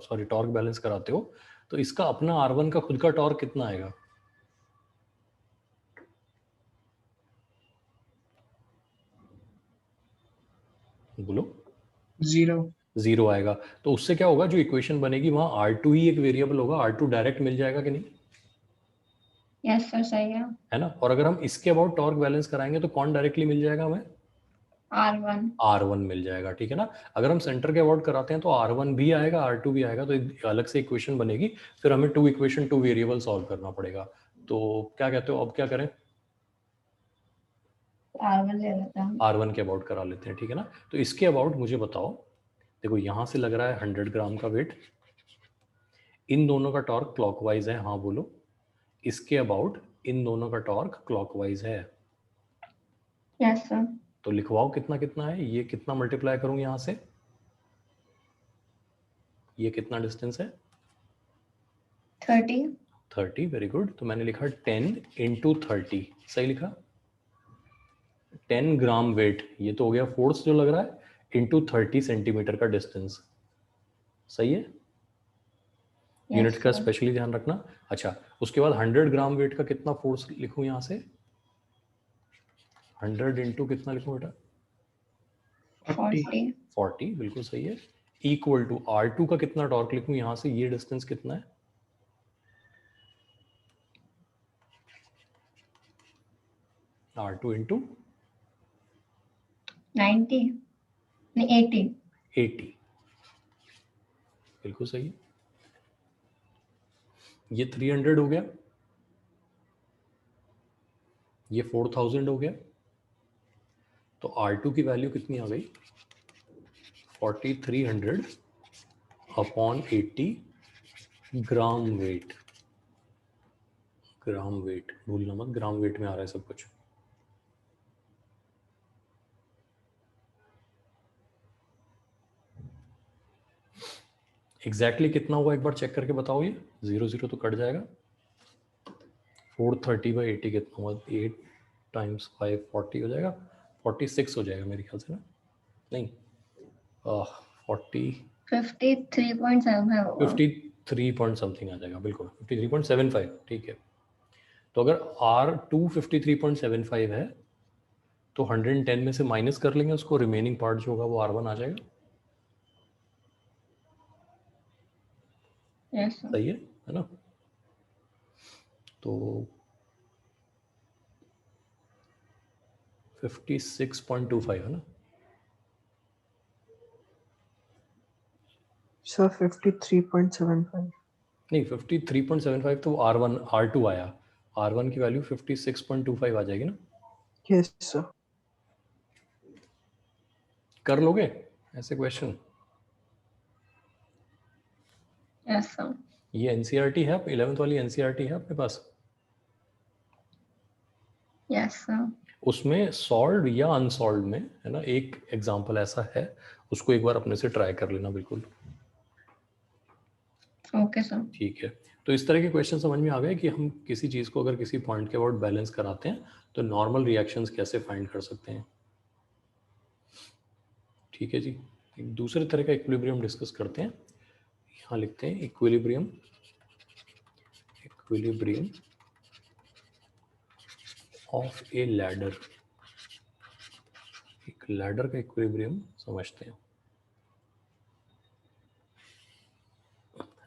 sorry torque balance कराते हो तो इसका अपना R1 का खुद का टॉर्क कितना आएगा, बोलो। 0. 0 आएगा। तो उससे क्या होगा, जो इक्वेशन बनेगी वहां R2 ही एक वेरिएबल होगा, R2 डायरेक्ट मिल जाएगा कि नहीं, यस सर, सही है ना। और अगर हम इसके अबाउट टॉर्क बैलेंस कराएंगे तो कौन डायरेक्टली मिल जाएगा हमें, R1। R1 मिल जाएगा, ठीक है ना। अगर हम सेंटर के अबाउट कराते हैं तो R1 भी आएगा R2 भी आएगा, तो एक अलग से इक्वेशन बनेगी, फिर हमें 2 इक्वेशन 2 वेरिएबल सॉल्व करना पड़ेगा। तो क्या कहते हो, अब क्या करें, R1 ले लेते हैं। R1 के अबाउट करा लेते हैं, ठीक है ना। तो इसके अबाउट मुझे बताओ, देखो यहां से लग रहा है 100 ग्राम का वेट, इन दोनों का टॉर्क क्लॉकवाइज है, हाँ बोलो। इसके अबाउट इन दोनों का टॉर्क क्लॉकवाइज है, यस सर। तो लिखवाओ कितना कितना है, ये कितना मल्टीप्लाई करूं यहां से, ये कितना डिस्टेंस है 30। 30, वेरी गुड। तो मैंने लिखा 10 इंटू 30, सही लिखा। 10 ग्राम वेट, ये तो हो गया फोर्स जो लग रहा है, इंटू 30 सेंटीमीटर का डिस्टेंस, सही है। यूनिट का स्पेशली ध्यान रखना। अच्छा, उसके बाद 100 ग्राम वेट का कितना फोर्स लिखूं यहां से, 100 इंटू कितना लिखूं बेटा, 40. 40, बिल्कुल सही है। इक्वल टू R2 का कितना टॉर्क लिखूं यहां से, ये डिस्टेंस कितना है, R2 इंटू 90 नहीं 80। 80, बिल्कुल सही है। ये 300 हो गया, ये 4000 हो गया, तो R2 की वैल्यू कितनी आ गई, 4300 upon 80 gram weight. Gram weight भूलना मत, ग्राम वेट में आ रहा है सब कुछ। एग्जैक्टली कितना हुआ एक बार चेक करके बताओ, ये 0 0 तो कट जाएगा। 430/80 कितना हुआ, 8 टाइम्स 5 40 हो जाएगा, 46 हो जाएगा मेरे ख्याल से ना, नहीं 40 53.75 होगा। 53 पॉइंट समथिंग आ जाएगा, बिल्कुल 53.75, ठीक है। तो अगर R2 53.75 है तो 110 में से माइनस कर लेंगे उसको, रिमेनिंग पार्ट जो होगा वो R1 आ जाएगा, यस सर। सही है ना। तो 56.25 है ना, Sir, 53.75. नहीं 53.75 तो R1 R2 आया, R1 की वैल्यू 56.25 आ जाएगी ना। Yes, sir. कर लोगे ऐसे क्वेश्चन? Yes sir. ये एनसीईआरटी है, 11th वाली एनसीईआरटी है आपके पास? Yes sir. उसमें सॉल्व या अनसॉल्व में है ना एक एग्जांपल ऐसा है, उसको एक बार अपने से ट्राई कर लेना बिल्कुल। Okay sir. ठीक है, तो इस तरह के क्वेश्चन समझ में आ गए कि हम किसी चीज़ को अगर किसी पॉइंट के अबाउट बैलेंस कराते हैं तो नॉर्मल रिएक्शंस कैसे फाइंड कर सकते हैं। ठीक है जी, एक दूसरे तरह का इक्विलिब्रियम डिस्कस करते हैं। यहाँ लिखते हैं इक्विलिब्रियम ऑफ ए लैडर। एक लैडर का इक्विलिब्रियम समझते हैं।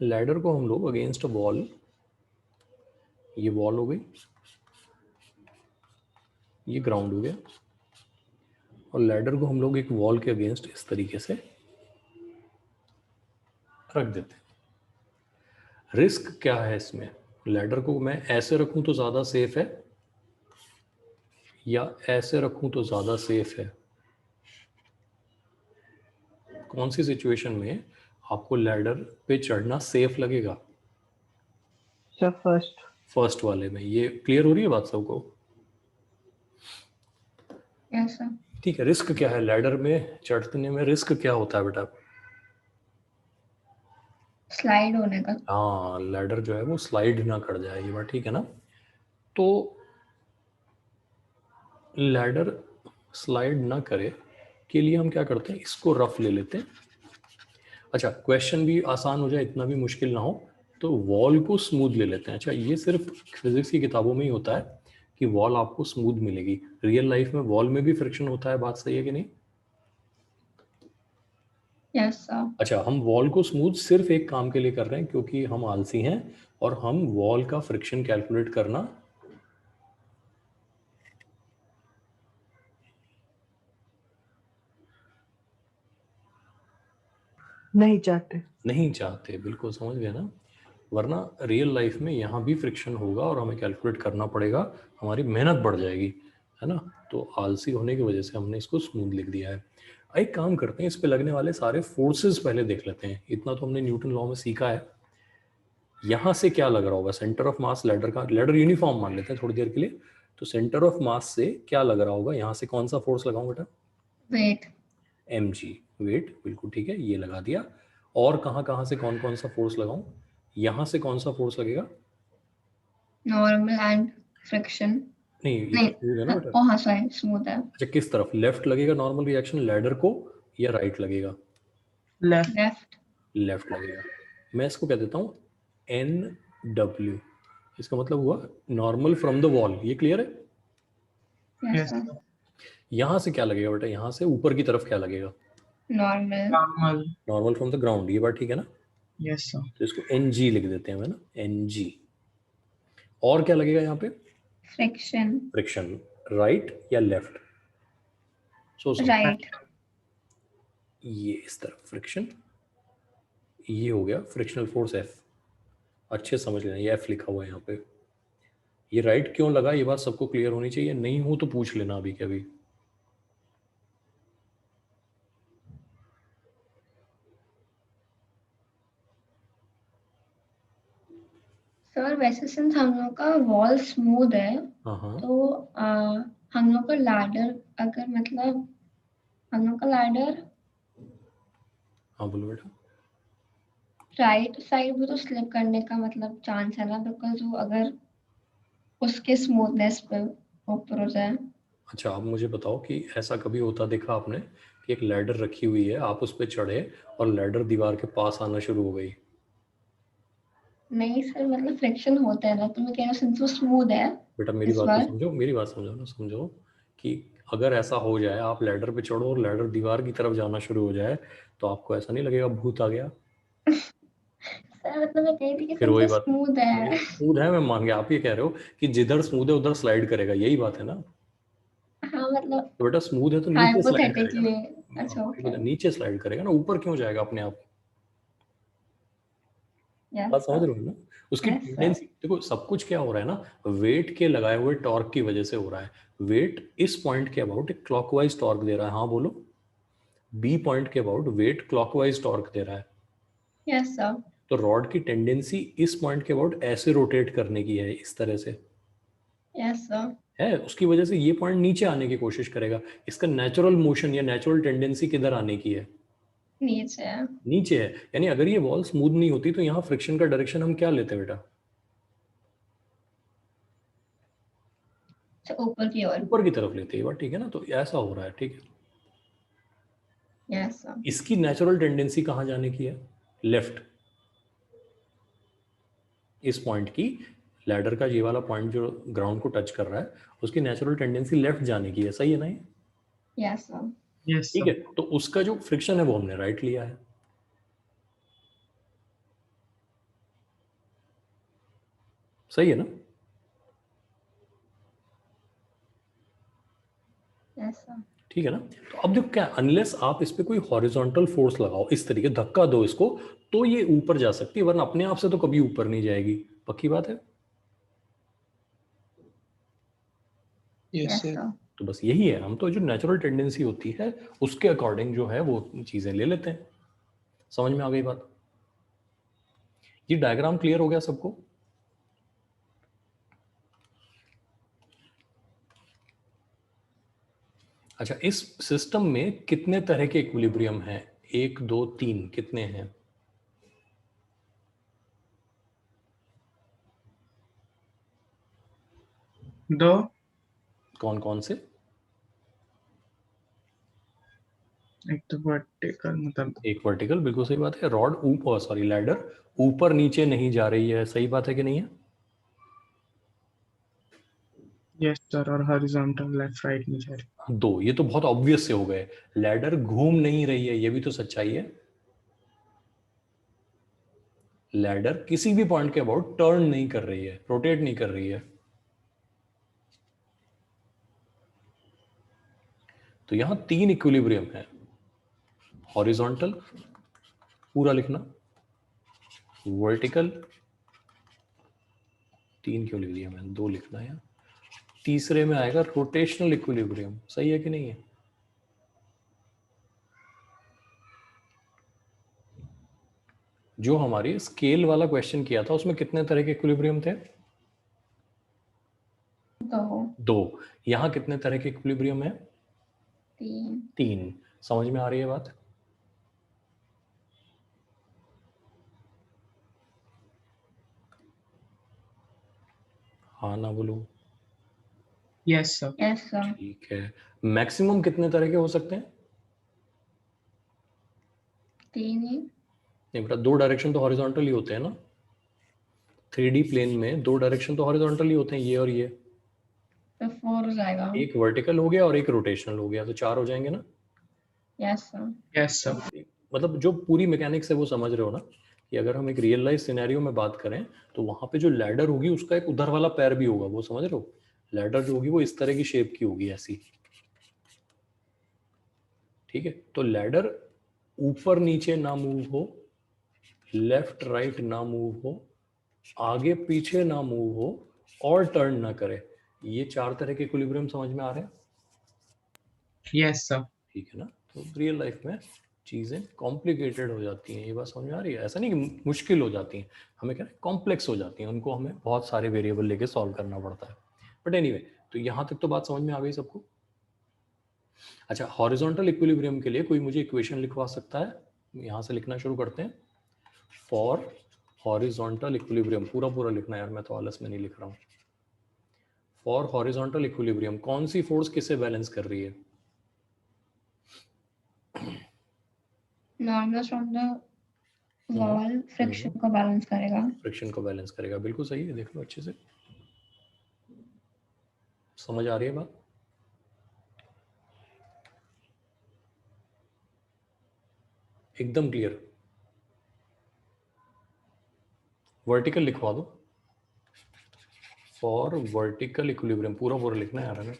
लैडर को हम लोग अगेंस्ट अ वॉल, ये वॉल हो गई, ये ग्राउंड हो गया, और लैडर को हम लोग एक वॉल के अगेंस्ट इस तरीके से रख देते हैं। रिस्क क्या है इसमें? लैडर को मैं ऐसे रखूं तो ज़्यादा सेफ है या ऐसे रखूं तो ज़्यादा सेफ है? कौन सी सिचुएशन में आपको लैडर पे चढ़ना सेफ लगेगा? सर फर्स्ट वाले में। ये क्लियर हो रही है बात सबको? Yes sir. ठीक है, रिस्क क्या है लैडर में चढ़ने में? रिस्क क्या होता है बेटा? स्लाइड होने का। हाँ, लैडर जो है वो स्लाइड ना कर जाए, ये बात ठीक है ना। तो लैडर स्लाइड ना करे के लिए हम क्या करते हैं, इसको रफ ले लेते हैं। अच्छा, क्वेश्चन भी आसान हो जाए, इतना भी मुश्किल ना हो, तो वॉल को स्मूथ ले लेते हैं। अच्छा, ये सिर्फ फिजिक्स की किताबों में ही होता है कि वॉल आपको स्मूथ मिलेगी, रियल लाइफ में वॉल में भी फ्रिक्शन होता है, बात सही है कि नहीं? Yes sir. अच्छा, हम वॉल को स्मूथ सिर्फ एक काम के लिए कर रहे हैं, क्योंकि हम आलसी हैं और हम वॉल का फ्रिक्शन कैलकुलेट करना नहीं चाहते। बिल्कुल समझ गए ना। वरना रियल लाइफ में यहाँ भी फ्रिक्शन होगा और हमें कैलकुलेट करना पड़ेगा, हमारी मेहनत बढ़ जाएगी, है ना। तो आलसी होने की वजह से हमने इसको स्मूथ लिख दिया है। एक काम करते हैं, इस पे लगने वाले सारे फोर्सेस पहले देख लेते हैं। इतना तो हमने न्यूटन लॉ में सीखा है। यहाँ से क्या लग रहा होगा? सेंटर ऑफ मास लैडर का, लैडर यूनिफॉर्म मान लेते हैं थोड़ी देर के लिए, तो सेंटर ऑफ मास से क्या लग रहा होगा? यहाँ से कौन सा फोर्स लगाऊं बेटा? वेट। mg, वेट, बिल्कुल ठीक है, ये लगा दिया। और कहाँ से कौन कौन सा फोर्स लगाऊं? यहाँ से कौन सा फोर्स लगेगा? Normal and friction. नहीं, ये नहीं, smooth है ना बेटा। हाँ सॉरी, स्मूथ है। अच्छा, किस तरफ? लेफ्ट लगेगा नॉर्मल रिएक्शन लैडर को या राइट लगेगा? लेफ्ट। लेफ्ट। लेफ्ट लगेगा। मैं इसको कह देता हूँ NW। इसका मतलब हुआ नॉर्मल फ्रॉम द वॉल। ये क्लियर है? Yes yes sir. यहाँ से क्या लगेगा बेटा? यहाँ से ऊपर की तरफ क्या लगेगा? Normal. Normal. Normal from the ground. ये बात ठीक है ना? Yes sir. तो इसको NG लिख देते हैं, है ना, NG। और क्या लगेगा यहाँ पे? फ्रिक्शन। फ्रिक्शन। राइट या लेफ्ट? राइट। ये इस तरफ फ्रिक्शन, ये हो गया फ्रिक्शनल फोर्स F। अच्छे समझ लेना, ये F लिखा हुआ है यहाँ पे। ये राइट क्यों लगा, ये बात सबको क्लियर होनी चाहिए। नहीं हो तो पूछ लेना अभी के अभी। सर वैसे सिंस हम लोग का वॉल स्मूथ है, हाँ, तो हम लोग का लैडर, अगर मतलब हम लोग का लैडर हाँ बोलो बेटा। राइट साइड भी तो स्लिप करने का मतलब चांस है ना, बिकॉज वो अगर उसके स्मूथनेस पे ऊपर हो जाए। अच्छा, आप मुझे बताओ कि ऐसा कभी होता देखा आपने कि एक लैडर रखी हुई है, आप उस पर चढ़े और लैडर दीवार के पास आना शुरू हो गई? नहीं सर, मतलब फ्रिक्शन होता है ना, तो मैं कह रहा हूँ सिंस वो स्मूथ है बेटा मेरी इस बात तो बार। समझो, मेरी बात समझो ना, समझो कि अगर ऐसा हो जाए, आप लैडर पे चढ़ो और लैडर दीवार की तरफ जाना शुरू हो जाए, तो आपको ऐसा नहीं लगेगा भूत आ गया? सर मतलब मैं कह रही थी कि फिर सिंस वही वो बात, स्मूथ है। स्मूथ है, मैं मान गया। आप ये कह रहे हो कि जिधर स्मूथ है उधर स्लाइड करेगा, यही बात है ना? हाँ मतलब तो बेटा स्मूथ है तो नीचे स्लाइड करेगा हाइपोथेटिकली। अच्छा ना। ओके। नीचे स्लाइड करेगा ना, ऊपर क्यों जाएगा अपने आप? बात यस समझ सर। रहे हो ना? उसकी यस सर। टेंडेंसी देखो, सब कुछ क्या हो रहा है ना, वेट के लगाए हुए टॉर्क की वजह से हो रहा है। वेट इस पॉइंट के अबाउट एक क्लॉकवाइज टॉर्क दे रहा है। हाँ बोलो। बी पॉइंट के अबाउट वेट क्लॉकवाइज टॉर्क दे रहा है, यस सर, तो रॉड की टेंडेंसी इस पॉइंट के अबाउट ऐसे रोटेट करने की है, इस तरह से यस सर, है, उसकी वजह से ये पॉइंट नीचे आने की कोशिश करेगा। इसका नेचुरल मोशन या नेचुरल टेंडेंसी किधर आने की है? नीचे है, नीचे है। यानी अगर ये वॉल स्मूथ नहीं होती तो यहाँ फ्रिक्शन का डायरेक्शन हम क्या लेते बेटा? तो ऊपर की ओर, ऊपर की तरफ लेते हैं। ये बात ठीक है ना? तो ऐसा हो रहा है, ठीक है। यस सर, इसकी नेचुरल टेंडेंसी कहाँ जाने की है? लेफ्ट। इस पॉइंट की, लैडर का ये वाला पॉइंट जो ग्राउंड को टच कर रहा है, उसकी नेचुरल टेंडेंसी लेफ्ट जाने की है, सही है ना ये? यस सर, Yes, ठीक sir. है, तो उसका जो फ्रिक्शन है वो हमने राइट लिया है। सही है ना? यस सर, ठीक है ना? तो अब देखो क्या, अनलेस आप इस पे कोई हॉरिजॉन्टल फोर्स लगाओ, इस तरीके धक्का दो इसको, तो ये ऊपर जा सकती है, वरना अपने आप से तो कभी ऊपर नहीं जाएगी। पक्की बात है? Yes, yes sir. सर, तो बस यही है, हम तो जो नेचुरल टेंडेंसी होती है उसके अकॉर्डिंग जो है वो चीजें ले लेते हैं। समझ में आ गई बात? ये डायग्राम क्लियर हो गया सबको? अच्छा, इस सिस्टम में कितने तरह के इक्विलिब्रियम हैं? 1 2 3, कितने हैं? दो. कौन कौन से? एक तो वर्टिकल, मतलब एक वर्टिकल, बिल्कुल सही बात है। रॉड ऊपर, सॉरी लैडर ऊपर नीचे नहीं जा रही है, सही बात है कि नहीं है? यस सर, और हॉरिजॉन्टल लेफ्ट राइट में जा रही. दो, ये तो बहुत ऑब्वियस से हो गए। लैडर घूम नहीं रही है, ये भी तो सच्चाई है। लैडर किसी भी पॉइंट के अबाउट टर्न नहीं कर रही है, रोटेट नहीं कर रही है। तो यहां 3 इक्विलिब्रियम है। हॉरिजॉन्टल पूरा लिखना, वर्टिकल 3 इक्विलिब्रियम है, 2 लिखना है। तीसरे में आएगा रोटेशनल इक्विलिब्रियम, सही है कि नहीं है? जो हमारी स्केल वाला क्वेश्चन किया था उसमें कितने तरह के इक्विलिब्रियम थे? दो, 2। यहां कितने तरह के इक्विलिब्रियम है? तीन, 3। समझ में आ रही है बात? हाँ ना बोलो? Yes sir. यस सर, ठीक है। मैक्सिमम कितने तरह के हो सकते हैं? तीन ही, नहीं बेटा, 2 डायरेक्शन तो हॉरिजॉन्टल ही होते हैं ना। 3D प्लेन में 2 डायरेक्शन तो हॉरिजॉन्टल ही होते हैं, ये और ये। तो फोर हो जाएगा, एक वर्टिकल हो गया और एक रोटेशनल हो गया, तो 4 हो जाएंगे ना। Yes sir, yes sir. मतलब जो पूरी मैकेनिक्स है वो समझ रहे हो ना, कि अगर हम एक रियल लाइफ सिनेरियो में बात करें तो वहां पे जो लैडर होगी उसका एक उधर वाला पैर भी होगा, वो समझ रहे हो? लैडर जो होगी वो इस तरह की शेप की होगी, ऐसी। ठीक है, तो लैडर ऊपर नीचे ना मूव हो, लेफ्ट राइट ना मूव हो, आगे पीछे ना मूव हो, और टर्न ना करे। ये 4 तरह के इक्विलिब्रियम समझ में आ रहे हैं? Yes sir. ठीक है ना? तो रियल लाइफ में चीज़ें कॉम्प्लिकेटेड हो जाती हैं, ये बात समझ में आ रही है? ऐसा नहीं कि मुश्किल हो जाती हैं, हमें क्या है, कॉम्प्लेक्स हो जाती हैं, उनको हमें बहुत सारे वेरिएबल लेके सॉल्व करना पड़ता है। बट एनीवे, तो यहाँ तक तो बात समझ में आ गई सबको? अच्छा, हॉरिजॉन्टल इक्विलिब्रियम के लिए कोई मुझे इक्वेशन लिखवा सकता है? यहाँ से लिखना शुरू करते हैं। फॉर हॉरिजॉन्टल इक्विलिब्रियम, पूरा पूरा लिखना है यार, मैं तो आलस में नहीं लिख रहा हूँ। फॉर हॉरिजॉन्टल इक्विलिब्रियम कौन सी फोर्स किसे बैलेंस कर रही है? Normal from the wall friction को बैलेंस करेगा, फ्रिक्शन को बैलेंस करेगा, बिल्कुल सही है। देख लो अच्छे से, समझ आ रही है बात? एकदम क्लियर। वर्टिकल लिखवा दो। फॉर वर्टिकल इक्विलिब्रियम पूरा पूरा लिखना है यार हमें।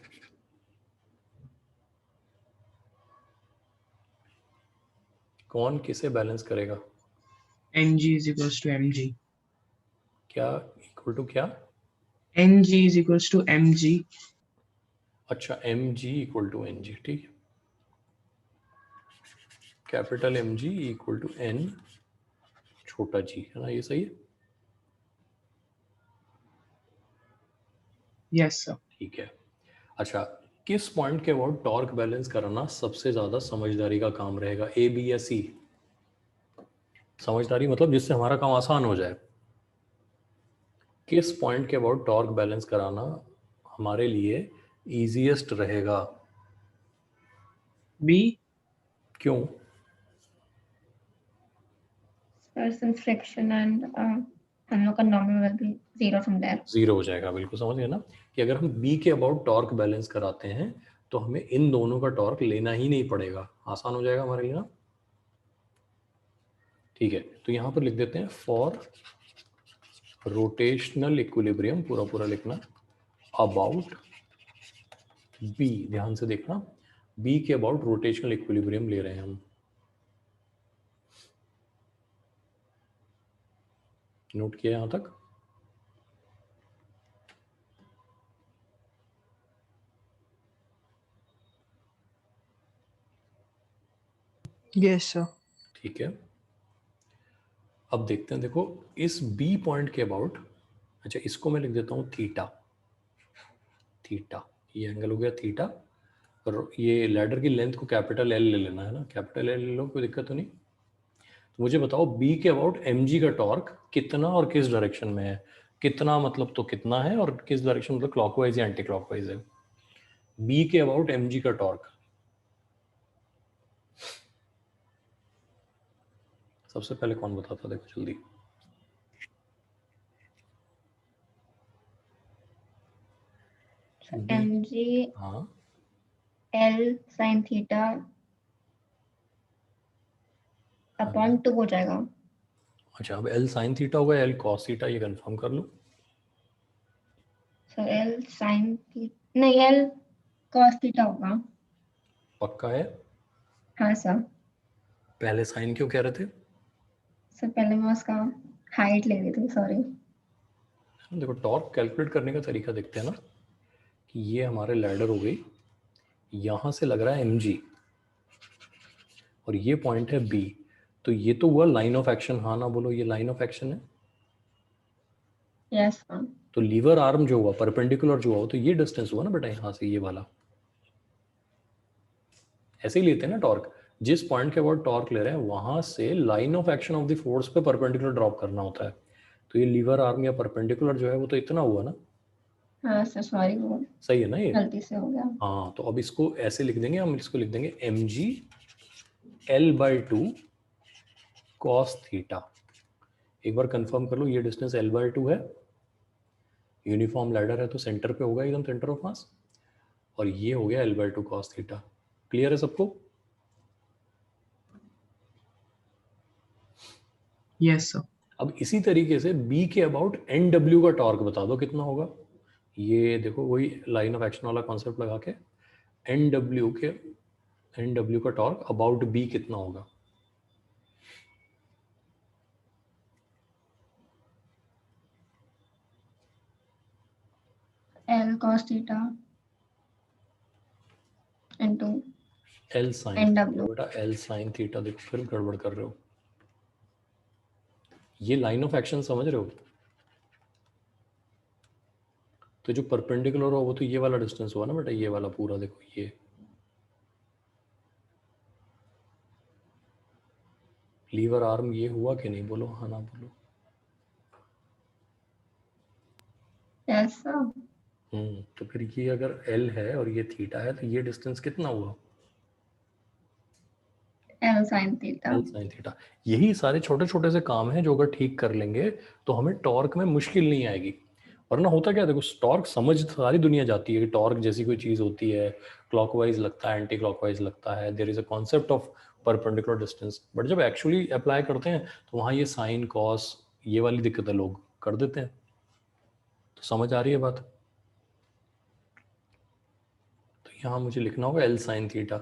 कौन किसे बैलेंस करेगा? NG is equals to MG. क्या इक्वल टू क्या? NG is equals to MG. अच्छा, mg equal to N G, ठीक है। Capital M G equal to N छोटा जी, है ना? ये सही है? Yes, sir. ठीक है। अच्छा, किस पॉइंट के अबाउट टॉर्क बैलेंस कराना सबसे ज्यादा समझदारी का काम रहेगा, ए बी या सी? समझदारी मतलब जिससे हमारा काम आसान हो जाए। किस पॉइंट के अबाउट टॉर्क बैलेंस कराना हमारे लिए इजीएस्ट रहेगा? B. क्यों? since friction and हम लोग का normal will be zero from there. Zero हो जाएगा, बिल्कुल समझ गए ना? कि अगर हम बी के अबाउट टॉर्क बैलेंस कराते हैं तो हमें इन दोनों का टॉर्क लेना ही नहीं पड़ेगा, आसान हो जाएगा हमारे लिए ना। ठीक है, तो यहाँ पर लिख देते हैं फॉर रोटेशनल इक्विलिब्रियम, पूरा पूरा लिखना, अबाउट बी, ध्यान से देखना, बी के अबाउट रोटेशनल इक्विलिब्रियम ले रहे हैं हम। नोट किया यहाँ तक? Yes, sir. ठीक है, अब देखते हैं, देखो इस बी पॉइंट के अबाउट, अच्छा इसको मैं लिख देता हूँ थीटा, थीटा ये एंगल हो गया थीटा, और ये लैडर की लेंथ को कैपिटल एल ले लेना है ना, कैपिटल एल ले लो, कोई दिक्कत तो नहीं। तो मुझे बताओ बी के अबाउट एम जी का टॉर्क कितना और किस डायरेक्शन में है? कितना मतलब तो कितना है, और किस डायरेक्शन मतलब क्लॉकवाइज या एंटी क्लॉकवाइज है? बी के अबाउट एम जी का टॉर्क सबसे पहले कौन बताता, देखो जल्दी। mg हाँ, l sin theta अपॉन 2 हो जाएगा। अच्छा अब एल साइन थीटा होगा, एल कॉस थीटा, ये कंफर्म कर लो। सो l sin theta नहीं, l cos theta होगा। पक्का है? हाँ सर। पहले साइन क्यों कह रहे थे? सर पहले मैं उसका हाइट ले रही थी, सॉरी। देखो टॉर्क कैलकुलेट करने का तरीका देखते हैं ना, कि ये हमारे लैडर हो गई, यहाँ से लग रहा है एम जी और ये पॉइंट है बी, तो ये तो हुआ लाइन ऑफ एक्शन, हाँ ना बोलो, ये लाइन ऑफ एक्शन है। Yes sir. तो लीवर आर्म जो हुआ, परपेंडिकुलर जो हुआ, तो ये डिस्टेंस हुआ ना बेटा, यहाँ से ये वाला। ऐसे ही लेते हैं ना टॉर्क, जिस पॉइंट के अबाउट टॉर्क ले रहे हैं वहां से line of action of the force पे परपेंडिकुलर ड्रॉप करना होता है। तो ये लीवर आर्म या परपेंडिकुलर जो है वो तो इतना हुआ ना। हाँ सर, सॉरी, वो सही है ना ये? गलती से हो गया। हाँ, तो अब इसको ऐसे लिख देंगे हम, इसको लिख देंगे M G L by two cos theta. एक बार कंफर्म कर लो, ये डिस्टेंस एल बाई टू है, यूनिफॉर्म लैडर है तो सेंटर पे होगा एकदम, सेंटर ऑफ मास, और ये हो गया L by two cos theta. Clear है सबको? Yes, sir. अब इसी तरीके से बी के अबाउट एन डब्ल्यू का टॉर्क बता दो कितना होगा। ये देखो वही लाइन ऑफ एक्शन वाला कॉन्सेप्ट लगा के, एन डब्ल्यू का टॉर्क अबाउट बी कितना होगा? l cos theta into L sine nw। बेटा, एल साइन थीटा, देखो फिर गड़बड़ कर रहे हो, ये लाइन ऑफ एक्शन समझ रहे हो? तो जो परपेंडिकुलर हो वो तो ये वाला डिस्टेंस हुआ ना बेटा, ये वाला पूरा, देखो ये लीवर आर्म ये हुआ कि नहीं, बोलो हाँ ना बोलो। Yes sir. तो फिर ये अगर एल है और ये थीटा है तो ये डिस्टेंस कितना हुआ? l sin theta। L sine theta. यही सारे छोटे छोटे से काम हैं जो अगर ठीक कर लेंगे तो हमें टॉर्क में मुश्किल नहीं आएगी। वरना होता क्या, देखो टॉर्क समझ सारी दुनिया जाती है कि टॉर्क जैसी कोई चीज़ होती है, क्लॉकवाइज लगता है, एंटी क्लॉकवाइज लगता है, there is a concept of perpendicular distance, but जब एक्चुअली अप्लाई करते हैं तो वहाँ ये साइन कॉस ये वाली दिक्कतें लोग कर देते हैं। तो समझ आ रही है बात? तो यहाँ मुझे लिखना होगा एल साइन थीटा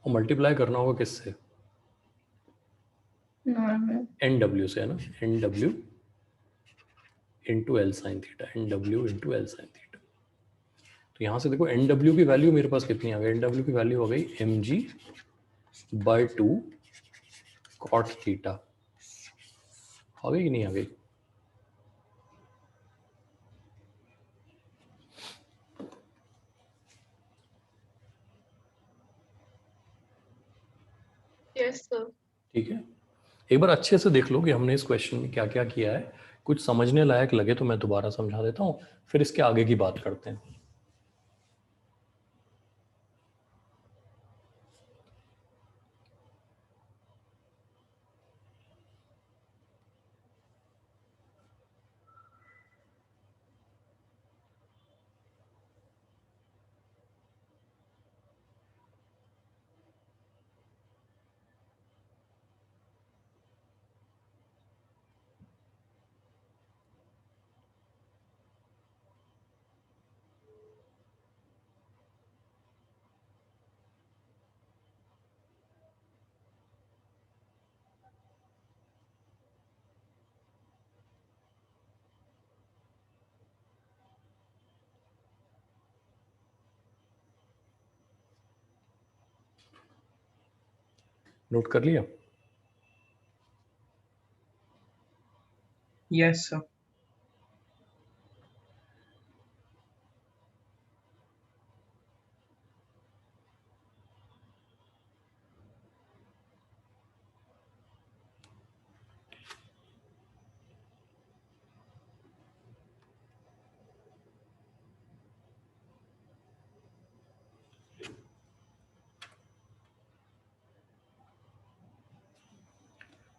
और मल्टीप्लाई करना होगा किससे? नॉर्मल। एन डब्ल्यू से, है ना, N W into L sine theta, N W into L sine theta. तो यहाँ से देखो NW की वैल्यू मेरे पास कितनी आ गई, NW की वैल्यू हो गई mg/2 cot थीटा। आ गई कि नहीं आ गई? Yes sir. ठीक है, एक बार अच्छे से देख लो कि हमने इस क्वेश्चन में क्या क्या किया है। कुछ समझने लायक लगे तो मैं दोबारा समझा देता हूँ, फिर इसके आगे की बात करते हैं। नोट कर लिया? Yes, sir.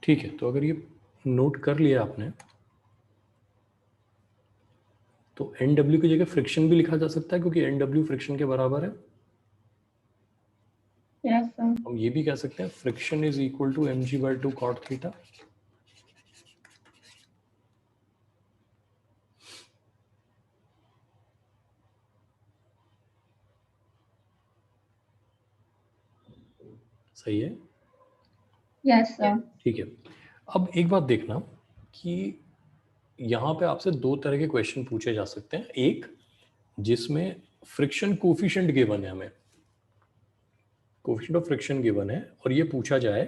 ठीक है, तो अगर ये नोट कर लिया आपने तो NW की जगह फ्रिक्शन भी लिखा जा सकता है, क्योंकि NW फ्रिक्शन के बराबर है। Yes sir. हम ये भी कह सकते हैं friction is equal to mg/2 cot theta. सही है? Yes sir. ठीक है, अब एक बात देखना कि यहाँ पे आपसे दो तरह के क्वेश्चन पूछे जा सकते हैं। एक जिसमें फ्रिक्शन कोफिशिएंट गिवन है, हमें कोफिशिएंट ऑफ फ्रिक्शन गिवन है, और ये पूछा जाए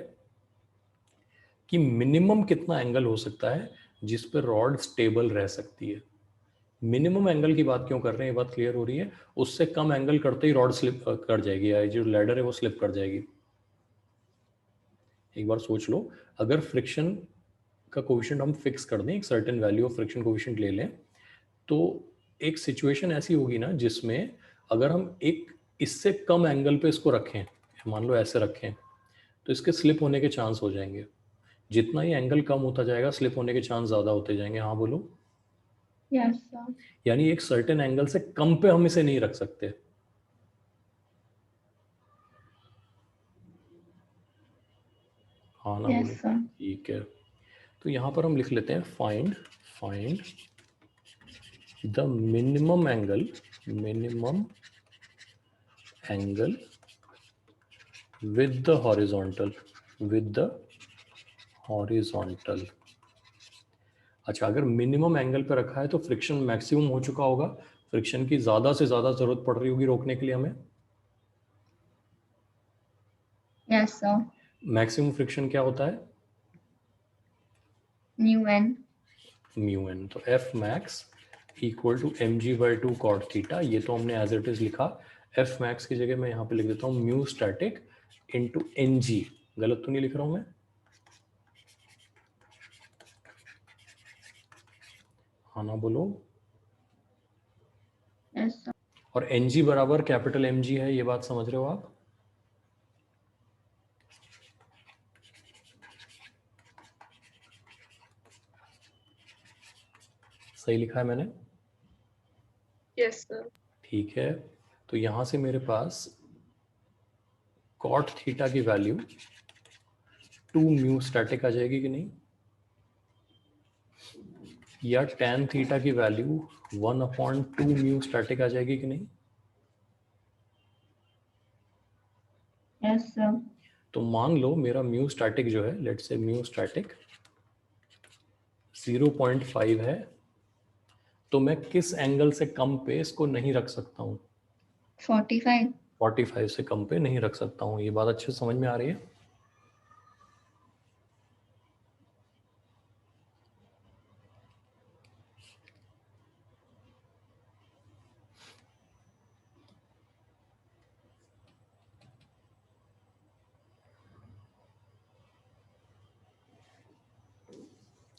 कि मिनिमम कितना एंगल हो सकता है जिस पर रॉड स्टेबल रह सकती है। मिनिमम एंगल की बात क्यों कर रहे हैं, ये बात क्लियर हो रही है? उससे कम एंगल करते ही रॉड स्लिप कर जाएगी, या जो लैडर है वो स्लिप कर जाएगी। एक बार सोच लो, अगर फ्रिक्शन का कोफिशिएंट हम फिक्स कर दें, एक certain value of friction coefficient ले लें, तो एक सिचुएशन ऐसी होगी ना जिसमें अगर हम एक इससे कम एंगल पे इसको रखें, मान लो ऐसे रखें, तो इसके स्लिप होने के चांस हो जाएंगे। जितना ही एंगल कम होता जाएगा स्लिप होने के चांस ज़्यादा होते जाएंगे। हाँ बोलो। Yes sir. यानी एक सर्टेन एंगल से कम पे हम इसे नहीं रख सकते। हाँ ना यस बोलो। सर। ठीक है, तो यहाँ पर हम लिख लेते हैं find the minimum angle with the horizontal अच्छा, अगर मिनिमम एंगल पे रखा है तो फ्रिक्शन मैक्सिमम हो चुका होगा, फ्रिक्शन की ज्यादा से ज्यादा जरूरत पड़ रही होगी रोकने के लिए हमें। Yes sir. मैक्सिमम फ्रिक्शन क्या होता है? Mu N. तो F max equal to mg/2 cot theta. ये तो हमने एज इट इज लिखा। F max की जगह मैं यहाँ पे लिख देता हूँ म्यू स्टैटिक इंटू ng। गलत तो नहीं लिख रहा हूँ मैं? हाँ ना बोलो। Yes sir. और ng बराबर कैपिटल mg है, ये बात समझ रहे हो आप? सही लिखा है मैंने? Yes sir. ठीक है, तो यहां से मेरे पास कॉट थीटा की वैल्यू 2 म्यू स्टैटिक आ जाएगी कि नहीं, या tan थीटा की वैल्यू 1/2 म्यू स्टैटिक आ जाएगी कि नहीं? Yes sir. तो मान लो मेरा म्यू स्टैटिक जो है, लेट्स से म्यू स्टैटिक 0.5 है, तो मैं किस एंगल से कम पे इसको नहीं रख सकता हूं? 45। 45 से कम पे नहीं रख सकता हूँ। ये बात अच्छे से समझ में आ रही है?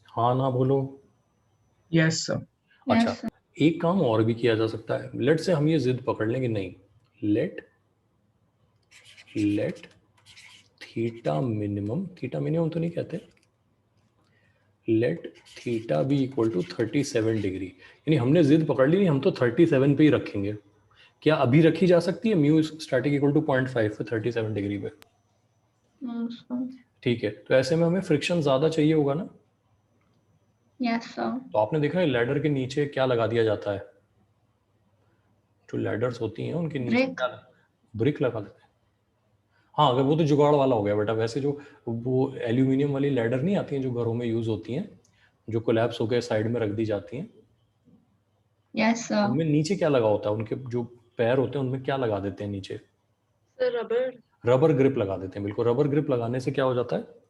हाँ ना बोलो। Yes, sir. अच्छा, Yes, sir. एक काम और भी किया जा सकता है। लेट से हम ये जिद पकड़ लें कि नहीं, लेट थीटा मिनिमम तो नहीं कहते, let theta be equal to 37 degree. यानी हमने जिद पकड़ ली, नहीं हम तो 37 पे ही रखेंगे। क्या अभी रखी जा सकती है म्यू स्टैटिक इक्वल टू 0.5 पे 37 डिग्री पे? No, sir. ठीक है, तो ऐसे में हमें फ्रिक्शन ज़्यादा चाहिए होगा ना। Yes, sir. तो आपने देखा है लैडर के नीचे क्या लगा दिया जाता है, जो लैडर्स होती हैं उनके नीचे Brick. क्या, ब्रिक लगा देते हैं। हाँ, अगर वो तो जुगाड़ वाला हो गया बेटा। वैसे जो वो एल्यूमिनियम वाली लैडर नहीं आती हैं जो घरों में यूज़ होती हैं, जो कोलैप्स होकर साइड में रख दी जाती हैं, Yes, sir. उनमें नीचे क्या लगा होता है, उनके जो पैर होते हैं उनमें क्या लगा देते हैं नीचे? Sir, rubber. रबर ग्रिप लगा देते हैं। बिल्कुल, रबर ग्रिप लगाने से क्या हो जाता है?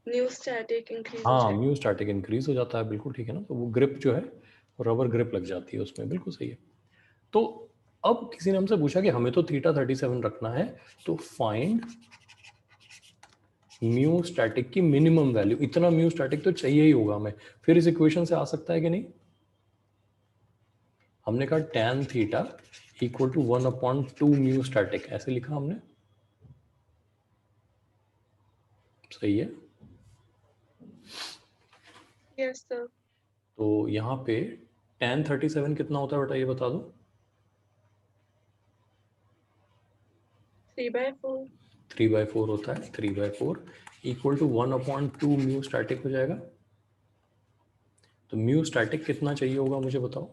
New static increase हो हाँ, जाएगा। म्यू स्टैटिक इंक्रीज हो जाता है। बिल्कुल ठीक है ना। तो वो ग्रिप जो है वो रबर ग्रिप लग जाती है उसमें। बिल्कुल सही है। तो अब किसी ने हमसे पूछा कि हमें तो थीटा 37 रखना है, तो फाइंड म्यू स्टैटिक की मिनिमम वैल्यू। इतना म्यू स्टैटिक तो चाहिए ही होगा हमें। फिर इस इक्वेशन से आ सकता है कि नहीं? हमने कहा tan theta equal to 1/2 mu static, ऐसे लिखा हमने। सही है। Yes, sir. तो यहाँ पे tan 37 कितना होता है बेटा, ये बता दो। 3/4. 3/4 होता है। 3/4 इक्वल टू 1/2 म्यू स्टैटिक हो जाएगा। तो म्यू स्टैटिक कितना चाहिए होगा मुझे बताओ।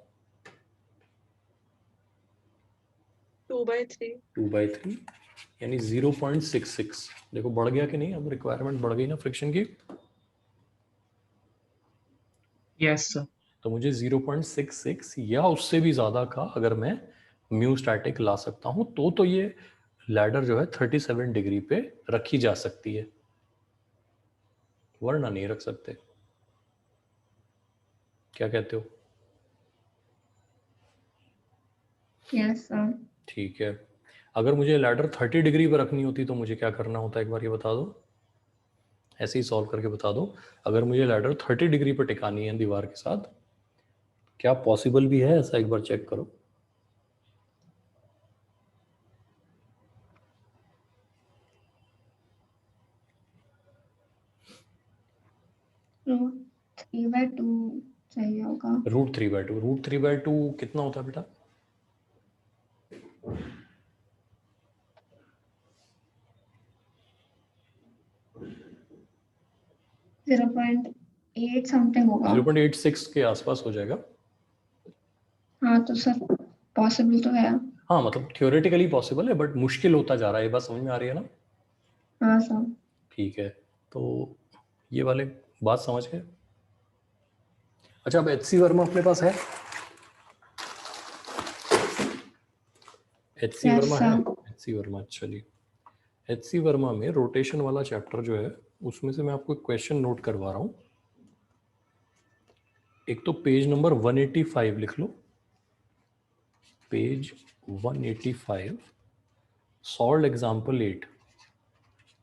2/3. 2/3 यानी 0.66। देखो बढ़ गया कि नहीं, अब रिक्वायरमेंट बढ़ गई ना फ्रिक्शन की। Yes, sir. तो मुझे 0.66 या उससे भी ज़्यादा का अगर मैं म्यू स्टैटिक ला सकता हूँ तो ये लैडर जो है 37 डिग्री पे रखी जा सकती है, वरना नहीं रख सकते। क्या कहते हो? Yes, sir. ठीक है। अगर मुझे लैडर 30 डिग्री पर रखनी होती तो मुझे क्या करना होता है, एक बार ये बता दो। ऐसे ही सॉल्व करके बता दो। अगर मुझे लैडर 30 डिग्री पर टिकानी है दीवार के साथ, क्या पॉसिबल भी है ऐसा, एक बार चेक करो। Root 3/2 चाहिए होगा। √3/2 कितना होता है बेटा? 0.8 समथिंग होगा। 0.86 के आसपास हो जाएगा। हाँ तो सर पॉसिबल तो है। हाँ, मतलब थियोरेटिकली पॉसिबल है, बट मुश्किल होता जा रहा है। ये बात समझ में आ रही है ना? हाँ सर। ठीक है, तो ये वाले बात समझ गए। अच्छा, अब एचसी वर्मा अपने पास है? एचसी Yes, वर्मा है? sir. एचसी वर्मा, चलिए। एचसी वर्मा में रोटेशन वाला चैप्टर जो है उसमें से मैं आपको एक क्वेश्चन नोट करवा रहा हूँ। एक तो पेज नंबर 185 लिख लो, page 185, solve example 8।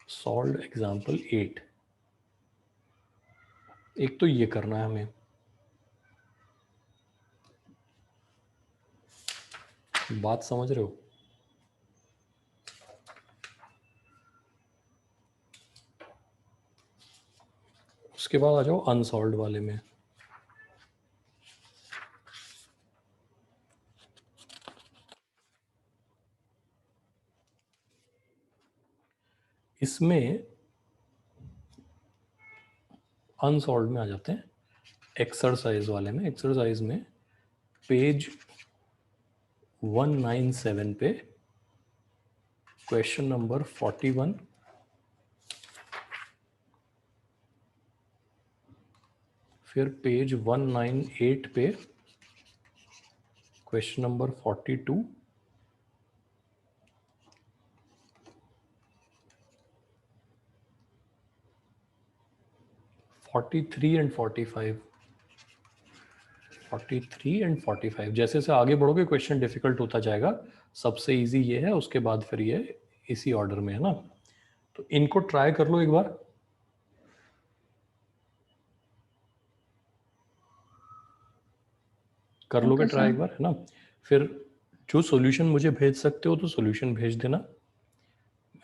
Solve example 8। एक तो ये करना है हमें, बात समझ रहे हो? उसके बाद आ जाओ अनसॉल्व वाले में। इसमें अनसॉल्व में आ जाते हैं एक्सरसाइज वाले में। एक्सरसाइज में पेज 197 पे क्वेश्चन नंबर 41, फिर पेज 198 पे क्वेश्चन नंबर 42. एंड 45 जैसे से आगे बढ़ोगे क्वेश्चन डिफिकल्ट होता जाएगा. सबसे इजी ये है, उसके बाद फिर ये इसी ऑर्डर में है ना. तो इनको ट्राई कर लो एक बार. कर लोगे Okay, ट्राई sir. एक बार, है ना. फिर जो सॉल्यूशन मुझे भेज सकते हो तो सॉल्यूशन भेज देना,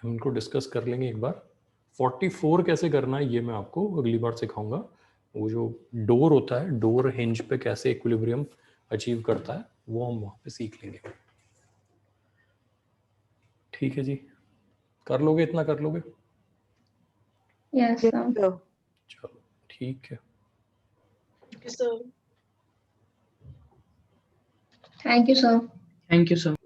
हम इनको डिस्कस कर लेंगे एक बार. 44 कैसे करना है ये मैं आपको अगली बार सिखाऊंगा. वो जो डोर होता है, डोर हिंज पे कैसे इक्विलिब्रियम अचीव करता है, वो हम वहाँ पे सीख लेंगे. ठीक है जी, कर लोगे, इतना कर लोगे. Yes, Yes, sir. sir. चलो ठीक है. Okay, sir. Thank you, sir. Thank you, sir.